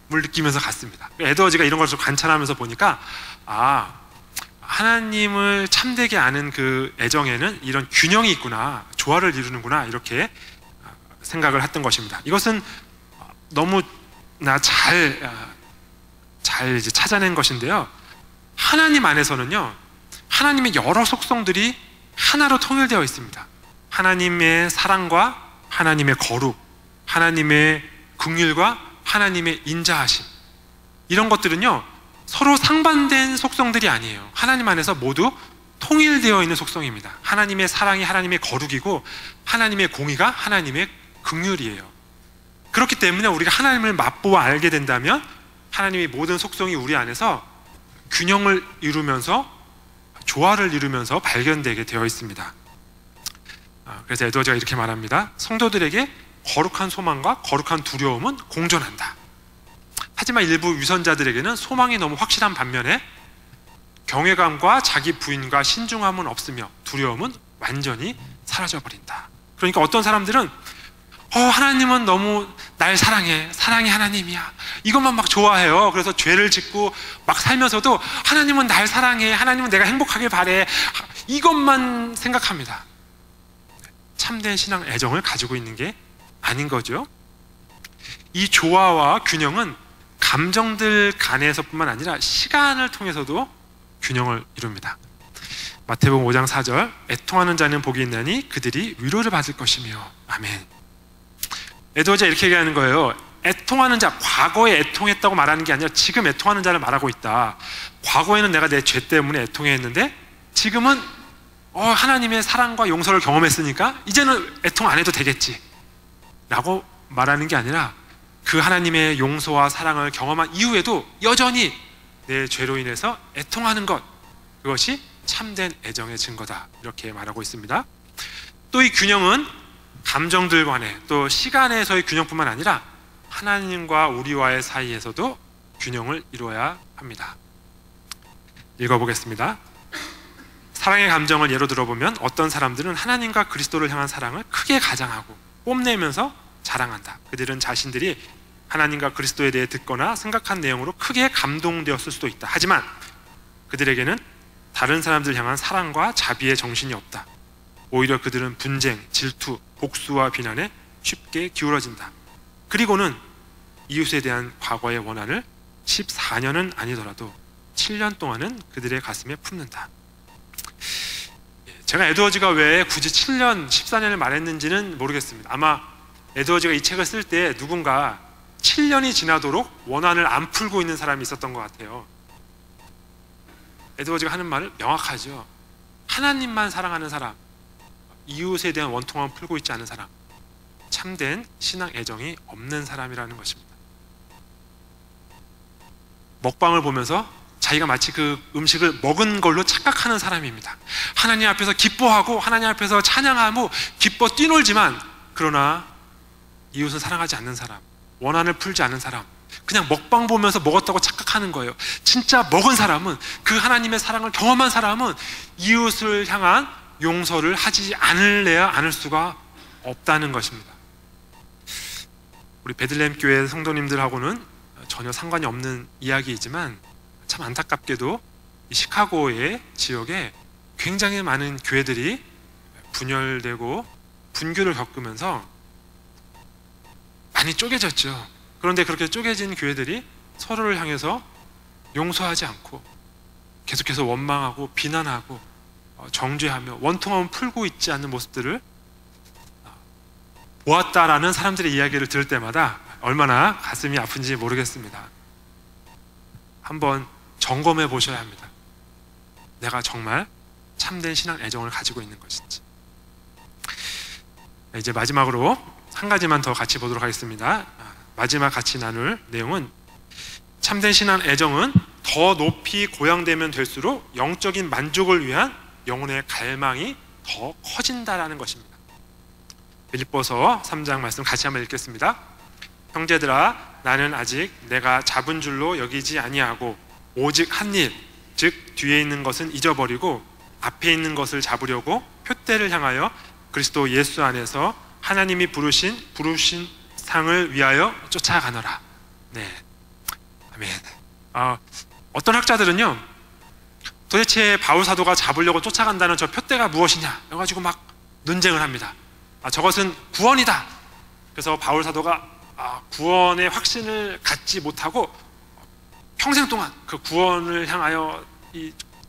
느끼면서 갔습니다. 에드워즈가 이런 걸 좀 관찰하면서 보니까 하나님을 참되게 아는 그 애정에는 이런 균형이 있구나, 조화를 이루는구나, 이렇게 생각을 했던 것입니다. 이것은 너무나 잘 이제 찾아낸 것인데요. 하나님 안에서는요, 하나님의 여러 속성들이 하나로 통일되어 있습니다. 하나님의 사랑과 하나님의 거룩, 하나님의 긍휼과 하나님의 인자하심, 이런 것들은요 서로 상반된 속성들이 아니에요. 하나님 안에서 모두 통일되어 있는 속성입니다. 하나님의 사랑이 하나님의 거룩이고 하나님의 공의가 하나님의 긍휼이에요. 그렇기 때문에 우리가 하나님을 맛보아 알게 된다면 하나님의 모든 속성이 우리 안에서 균형을 이루면서 조화를 이루면서 발견되게 되어 있습니다. 그래서 에드워즈가 이렇게 말합니다. 성도들에게 거룩한 소망과 거룩한 두려움은 공존한다. 하지만 일부 위선자들에게는 소망이 너무 확실한 반면에 경외감과 자기 부인과 신중함은 없으며 두려움은 완전히 사라져버린다. 그러니까 어떤 사람들은 하나님은 너무 날 사랑해, 사랑이 하나님이야, 이것만 막 좋아해요. 그래서 죄를 짓고 막 살면서도 하나님은 날 사랑해, 하나님은 내가 행복하길 바래, 이것만 생각합니다. 참된 신앙 애정을 가지고 있는 게 아닌 거죠. 이 조화와 균형은 감정들 간에서뿐만 아니라 시간을 통해서도 균형을 이룹니다. 마태복음 5장 4절, 애통하는 자는 복이 있나니 그들이 위로를 받을 것이며. 아멘. 에드워즈가 이렇게 얘기하는 거예요. 애통하는 자, 과거에 애통했다고 말하는 게 아니라 지금 애통하는 자를 말하고 있다. 과거에는 내가 내 죄 때문에 애통했는데 지금은 하나님의 사랑과 용서를 경험했으니까 이제는 애통 안 해도 되겠지 라고 말하는 게 아니라, 그 하나님의 용서와 사랑을 경험한 이후에도 여전히 내 죄로 인해서 애통하는 것, 그것이 참된 애정의 증거다, 이렇게 말하고 있습니다. 또 이 균형은 감정들 간에 또 시간에서의 균형뿐만 아니라 하나님과 우리와의 사이에서도 균형을 이루어야 합니다. 읽어보겠습니다. 사랑의 감정을 예로 들어보면 어떤 사람들은 하나님과 그리스도를 향한 사랑을 크게 가장하고 뽐내면서 자랑한다. 그들은 자신들이 하나님과 그리스도에 대해 듣거나 생각한 내용으로 크게 감동되었을 수도 있다. 하지만 그들에게는 다른 사람들 향한 사랑과 자비의 정신이 없다. 오히려 그들은 분쟁, 질투, 복수와 비난에 쉽게 기울어진다. 그리고는 이웃에 대한 과거의 원한을 14년은 아니더라도 7년 동안은 그들의 가슴에 품는다. 제가 에드워즈가 왜 굳이 7년, 14년을 말했는지는 모르겠습니다. 아마 에드워즈가 이 책을 쓸 때 누군가 7년이 지나도록 원한을 안 풀고 있는 사람이 있었던 것 같아요. 에드워즈가 하는 말은 명확하죠. 하나님만 사랑하는 사람, 이웃에 대한 원통함을 풀고 있지 않은 사람, 참된 신앙 애정이 없는 사람이라는 것입니다. 먹방을 보면서 자기가 마치 그 음식을 먹은 걸로 착각하는 사람입니다. 하나님 앞에서 기뻐하고 하나님 앞에서 찬양하고 기뻐 뛰놀지만, 그러나 이웃을 사랑하지 않는 사람, 원한을 풀지 않는 사람, 그냥 먹방 보면서 먹었다고 착각하는 거예요. 진짜 먹은 사람은, 그 하나님의 사랑을 경험한 사람은 이웃을 향한 용서를 하지 않을래야 않을 수가 없다는 것입니다. 우리 베들레헴 교회 성도님들하고는 전혀 상관이 없는 이야기이지만 참 안타깝게도 이 시카고의 지역에 굉장히 많은 교회들이 분열되고 분교를 겪으면서 많이 쪼개졌죠. 그런데 그렇게 쪼개진 교회들이 서로를 향해서 용서하지 않고 계속해서 원망하고 비난하고 정죄하며 원통함을 풀고 있지 않는 모습들을 보았다라는 사람들의 이야기를 들을 때마다 얼마나 가슴이 아픈지 모르겠습니다. 한번 점검해 보셔야 합니다. 내가 정말 참된 신앙 애정을 가지고 있는 것인지. 이제 마지막으로 한 가지만 더 같이 보도록 하겠습니다. 마지막 같이 나눌 내용은, 참된 신앙 애정은 더 높이 고양되면 될수록 영적인 만족을 위한 영혼의 갈망이 더 커진다라는 것입니다. 빌립보서 3장 말씀 같이 한번 읽겠습니다. 형제들아, 나는 아직 내가 잡은 줄로 여기지 아니하고 오직 한 일, 즉 뒤에 있는 것은 잊어버리고 앞에 있는 것을 잡으려고 표대를 향하여 그리스도 예수 안에서 하나님이 부르신 상을 위하여 쫓아가노라. 네, 아멘. 어떤 학자들은요, 도대체 바울 사도가 잡으려고 쫓아간다는 저 표대가 무엇이냐 해가지고 막 논쟁을 합니다. 저것은 구원이다. 그래서 바울 사도가 구원의 확신을 갖지 못하고 평생 동안 그 구원을 향하여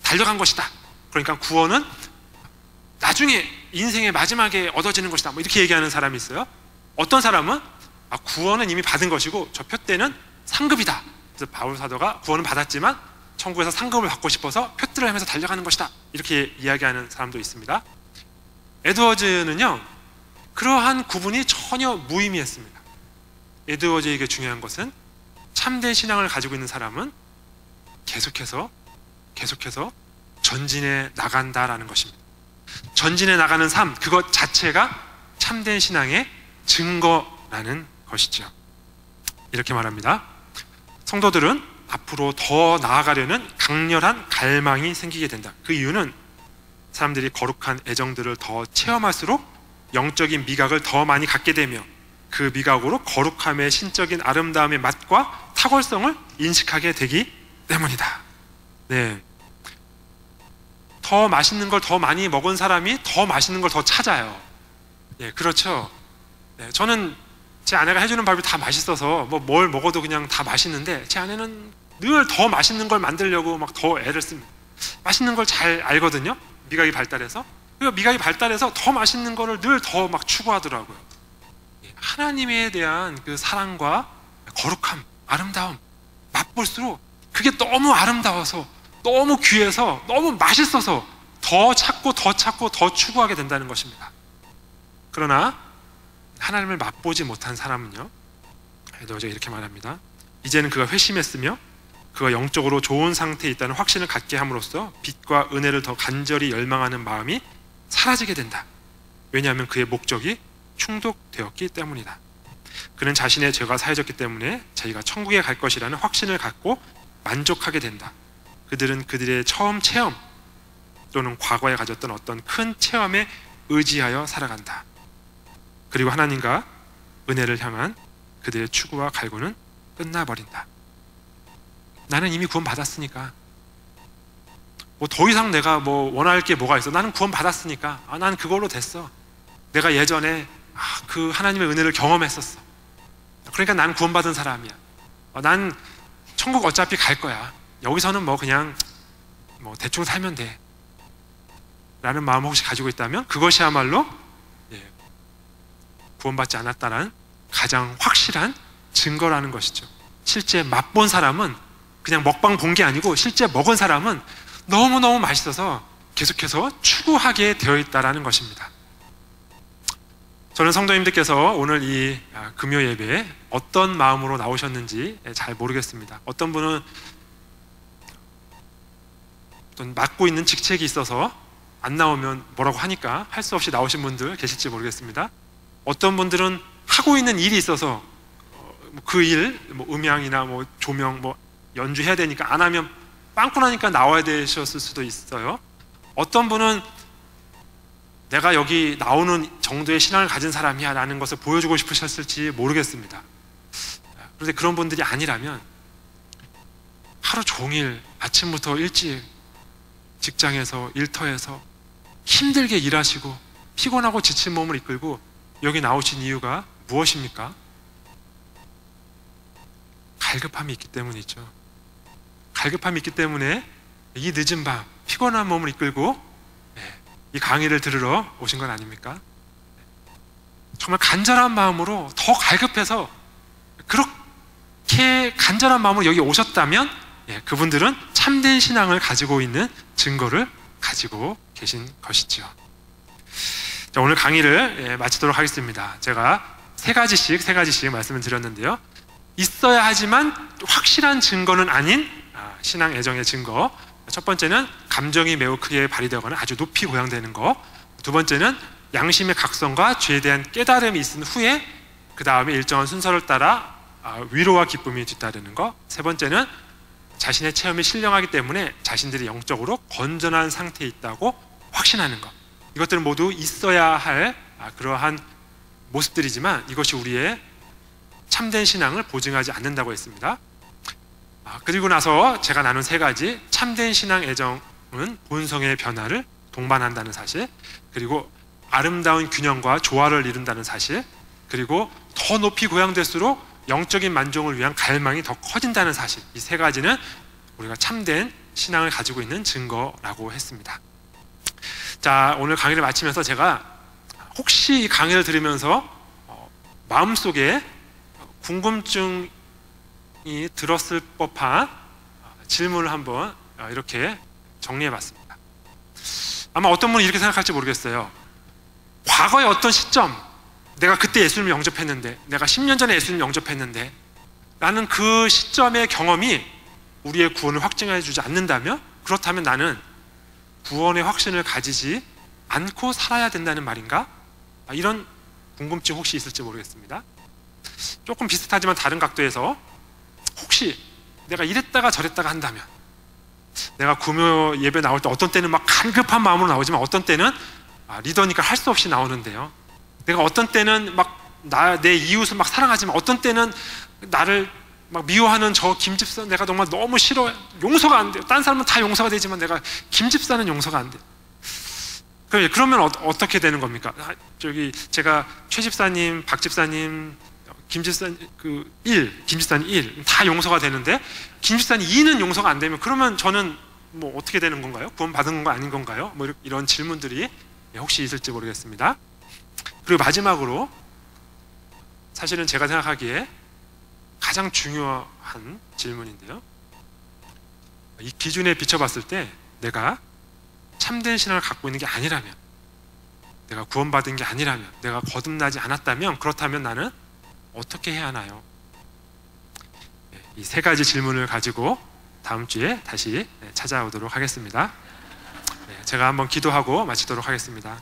달려간 것이다. 그러니까 구원은 나중에 인생의 마지막에 얻어지는 것이다, 뭐 이렇게 얘기하는 사람이 있어요. 어떤 사람은 구원은 이미 받은 것이고 저 표대는 상급이다. 그래서 바울 사도가 구원은 받았지만 천국에서 상급을 받고 싶어서 표대를 하면서 달려가는 것이다, 이렇게 이야기하는 사람도 있습니다. 에드워즈는요, 그러한 구분이 전혀 무의미했습니다. 에드워즈에게 중요한 것은 참된 신앙을 가지고 있는 사람은 계속해서 전진해 나간다라는 것입니다. 전진해 나가는 삶, 그것 자체가 참된 신앙의 증거라는 것이죠. 이렇게 말합니다. 성도들은 앞으로 더 나아가려는 강렬한 갈망이 생기게 된다. 그 이유는 사람들이 거룩한 애정들을 더 체험할수록 영적인 미각을 더 많이 갖게 되며 그 미각으로 거룩함의 신적인 아름다움의 맛과 탁월성을 인식하게 되기 때문이다. 네, 더 맛있는 걸 더 많이 먹은 사람이 더 맛있는 걸 더 찾아요. 예, 그렇죠. 네, 저는 제 아내가 해주는 밥이 다 맛있어서 뭘 먹어도 그냥 다 맛있는데, 제 아내는 늘 더 맛있는 걸 만들려고 막 더 애를 씁니다. 맛있는 걸 잘 알거든요. 미각이 발달해서. 그리고 미각이 발달해서 더 맛있는 거를 늘 더 막 추구하더라고요. 하나님에 대한 그 사랑과 거룩함, 아름다움 맛볼수록 그게 너무 아름다워서, 너무 귀해서, 너무 맛있어서 더 찾고 더 추구하게 된다는 것입니다. 그러나 하나님을 맛보지 못한 사람은요, 에드워즈가 이렇게 말합니다. 이제는 그가 회심했으며 그가 영적으로 좋은 상태에 있다는 확신을 갖게 함으로써 빛과 은혜를 더 간절히 열망하는 마음이 사라지게 된다. 왜냐하면 그의 목적이 충족되었기 때문이다. 그는 자신의 죄가 사해졌기 때문에 자기가 천국에 갈 것이라는 확신을 갖고 만족하게 된다. 그들은 그들의 처음 체험 또는 과거에 가졌던 어떤 큰 체험에 의지하여 살아간다. 그리고 하나님과 은혜를 향한 그들의 추구와 갈구는 끝나버린다. 나는 이미 구원받았으니까 뭐 더 이상 내가 뭐 원할 게 뭐가 있어. 나는 구원받았으니까 난 그걸로 됐어. 내가 예전에 그 하나님의 은혜를 경험했었어. 그러니까 나는 구원받은 사람이야. 난 천국 어차피 갈 거야. 여기서는 뭐 그냥 뭐 대충 살면 돼 라는 마음을 혹시 가지고 있다면 그것이야말로 구원받지 않았다는 가장 확실한 증거라는 것이죠. 실제 맛본 사람은 그냥 먹방 본 게 아니고 실제 먹은 사람은 너무너무 맛있어서 계속해서 추구하게 되어 있다는 것입니다. 저는 성도님들께서 오늘 이 금요 예배에 어떤 마음으로 나오셨는지 잘 모르겠습니다. 어떤 분은 어떤 맡고 있는 직책이 있어서 안 나오면 뭐라고 하니까 할 수 없이 나오신 분들 계실지 모르겠습니다. 어떤 분들은 하고 있는 일이 있어서 그 일, 뭐 음향이나 뭐 조명, 뭐 연주해야 되니까 안 하면 빵꾸 나니까 나와야 되셨을 수도 있어요. 어떤 분은 내가 여기 나오는 정도의 신앙을 가진 사람이야 라는 것을 보여주고 싶으셨을지 모르겠습니다. 그런데 그런 분들이 아니라면 하루 종일 아침부터 일찍 직장에서 일터에서 힘들게 일하시고 피곤하고 지친 몸을 이끌고 여기 나오신 이유가 무엇입니까? 갈급함이 있기 때문이죠. 갈급함이 있기 때문에 이 늦은 밤 피곤한 몸을 이끌고 이 강의를 들으러 오신 건 아닙니까? 정말 간절한 마음으로 더 갈급해서 그렇게 간절한 마음으로 여기 오셨다면 그분들은 참된 신앙을 가지고 있는 증거를 가지고 계신 것이죠. 자, 오늘 강의를 마치도록 하겠습니다. 제가 세 가지씩 말씀을 드렸는데요. 있어야 하지만 확실한 증거는 아닌 신앙 애정의 증거. 첫 번째는 감정이 매우 크게 발휘되거나 아주 높이 고양되는 것. 두 번째는 양심의 각성과 죄에 대한 깨달음이 있은 후에 그 다음에 일정한 순서를 따라 위로와 기쁨이 뒤따르는 것. 세 번째는 자신의 체험이 신령하기 때문에 자신들이 영적으로 건전한 상태에 있다고 확신하는 것. 이것들은 모두 있어야 할 그러한 모습들이지만 이것이 우리의 참된 신앙을 보증하지 않는다고 했습니다. 그리고 나서 제가 나눈 세 가지, 참된 신앙 애정은 본성의 변화를 동반한다는 사실, 그리고 아름다운 균형과 조화를 이룬다는 사실, 그리고 더 높이 고양될수록 영적인 만족을 위한 갈망이 더 커진다는 사실. 이 세 가지는 우리가 참된 신앙을 가지고 있는 증거라고 했습니다. 자, 오늘 강의를 마치면서 제가 혹시 이 강의를 들으면서 마음속에 궁금증이 들었을 법한 질문을 한번 이렇게 정리해봤습니다. 아마 어떤 분은 이렇게 생각할지 모르겠어요. 과거의 어떤 시점, 내가 그때 예수님을 영접했는데, 내가 10년 전에 예수님을 영접했는데 라는 그 시점의 경험이 우리의 구원을 확증해 주지 않는다면, 그렇다면 나는 구원의 확신을 가지지 않고 살아야 된다는 말인가? 이런 궁금증 혹시 있을지 모르겠습니다. 조금 비슷하지만 다른 각도에서 혹시 내가 이랬다가 저랬다가 한다면, 내가 금요 예배 나올 때 어떤 때는 막 간급한 마음으로 나오지만 어떤 때는 리더니까 할 수 없이 나오는데요, 내가 어떤 때는 막 내 이웃을 막 사랑하지만 어떤 때는 나를 막 미워하는 저 김집사 내가 정말 너무 싫어, 용서가 안 돼요. 딴 사람은 다 용서가 되지만 내가 김집사는 용서가 안 돼요. 그러면 어떻게 되는 겁니까? 저기 제가 최 집사님, 박 집사님, 김집사님 김집사님 1 다 용서가 되는데 김 집사님 2는 용서가 안 되면 그러면 저는 뭐 어떻게 되는 건가요? 구원 받은 건가 아닌 건가요? 뭐 이런 질문들이 혹시 있을지 모르겠습니다. 그리고 마지막으로 사실은 제가 생각하기에 가장 중요한 질문인데요, 이 기준에 비춰봤을 때 내가 참된 신앙을 갖고 있는 게 아니라면, 내가 구원받은 게 아니라면, 내가 거듭나지 않았다면, 그렇다면 나는 어떻게 해야 하나요? 이 세 가지 질문을 가지고 다음 주에 다시 찾아오도록 하겠습니다. 제가 한번 기도하고 마치도록 하겠습니다.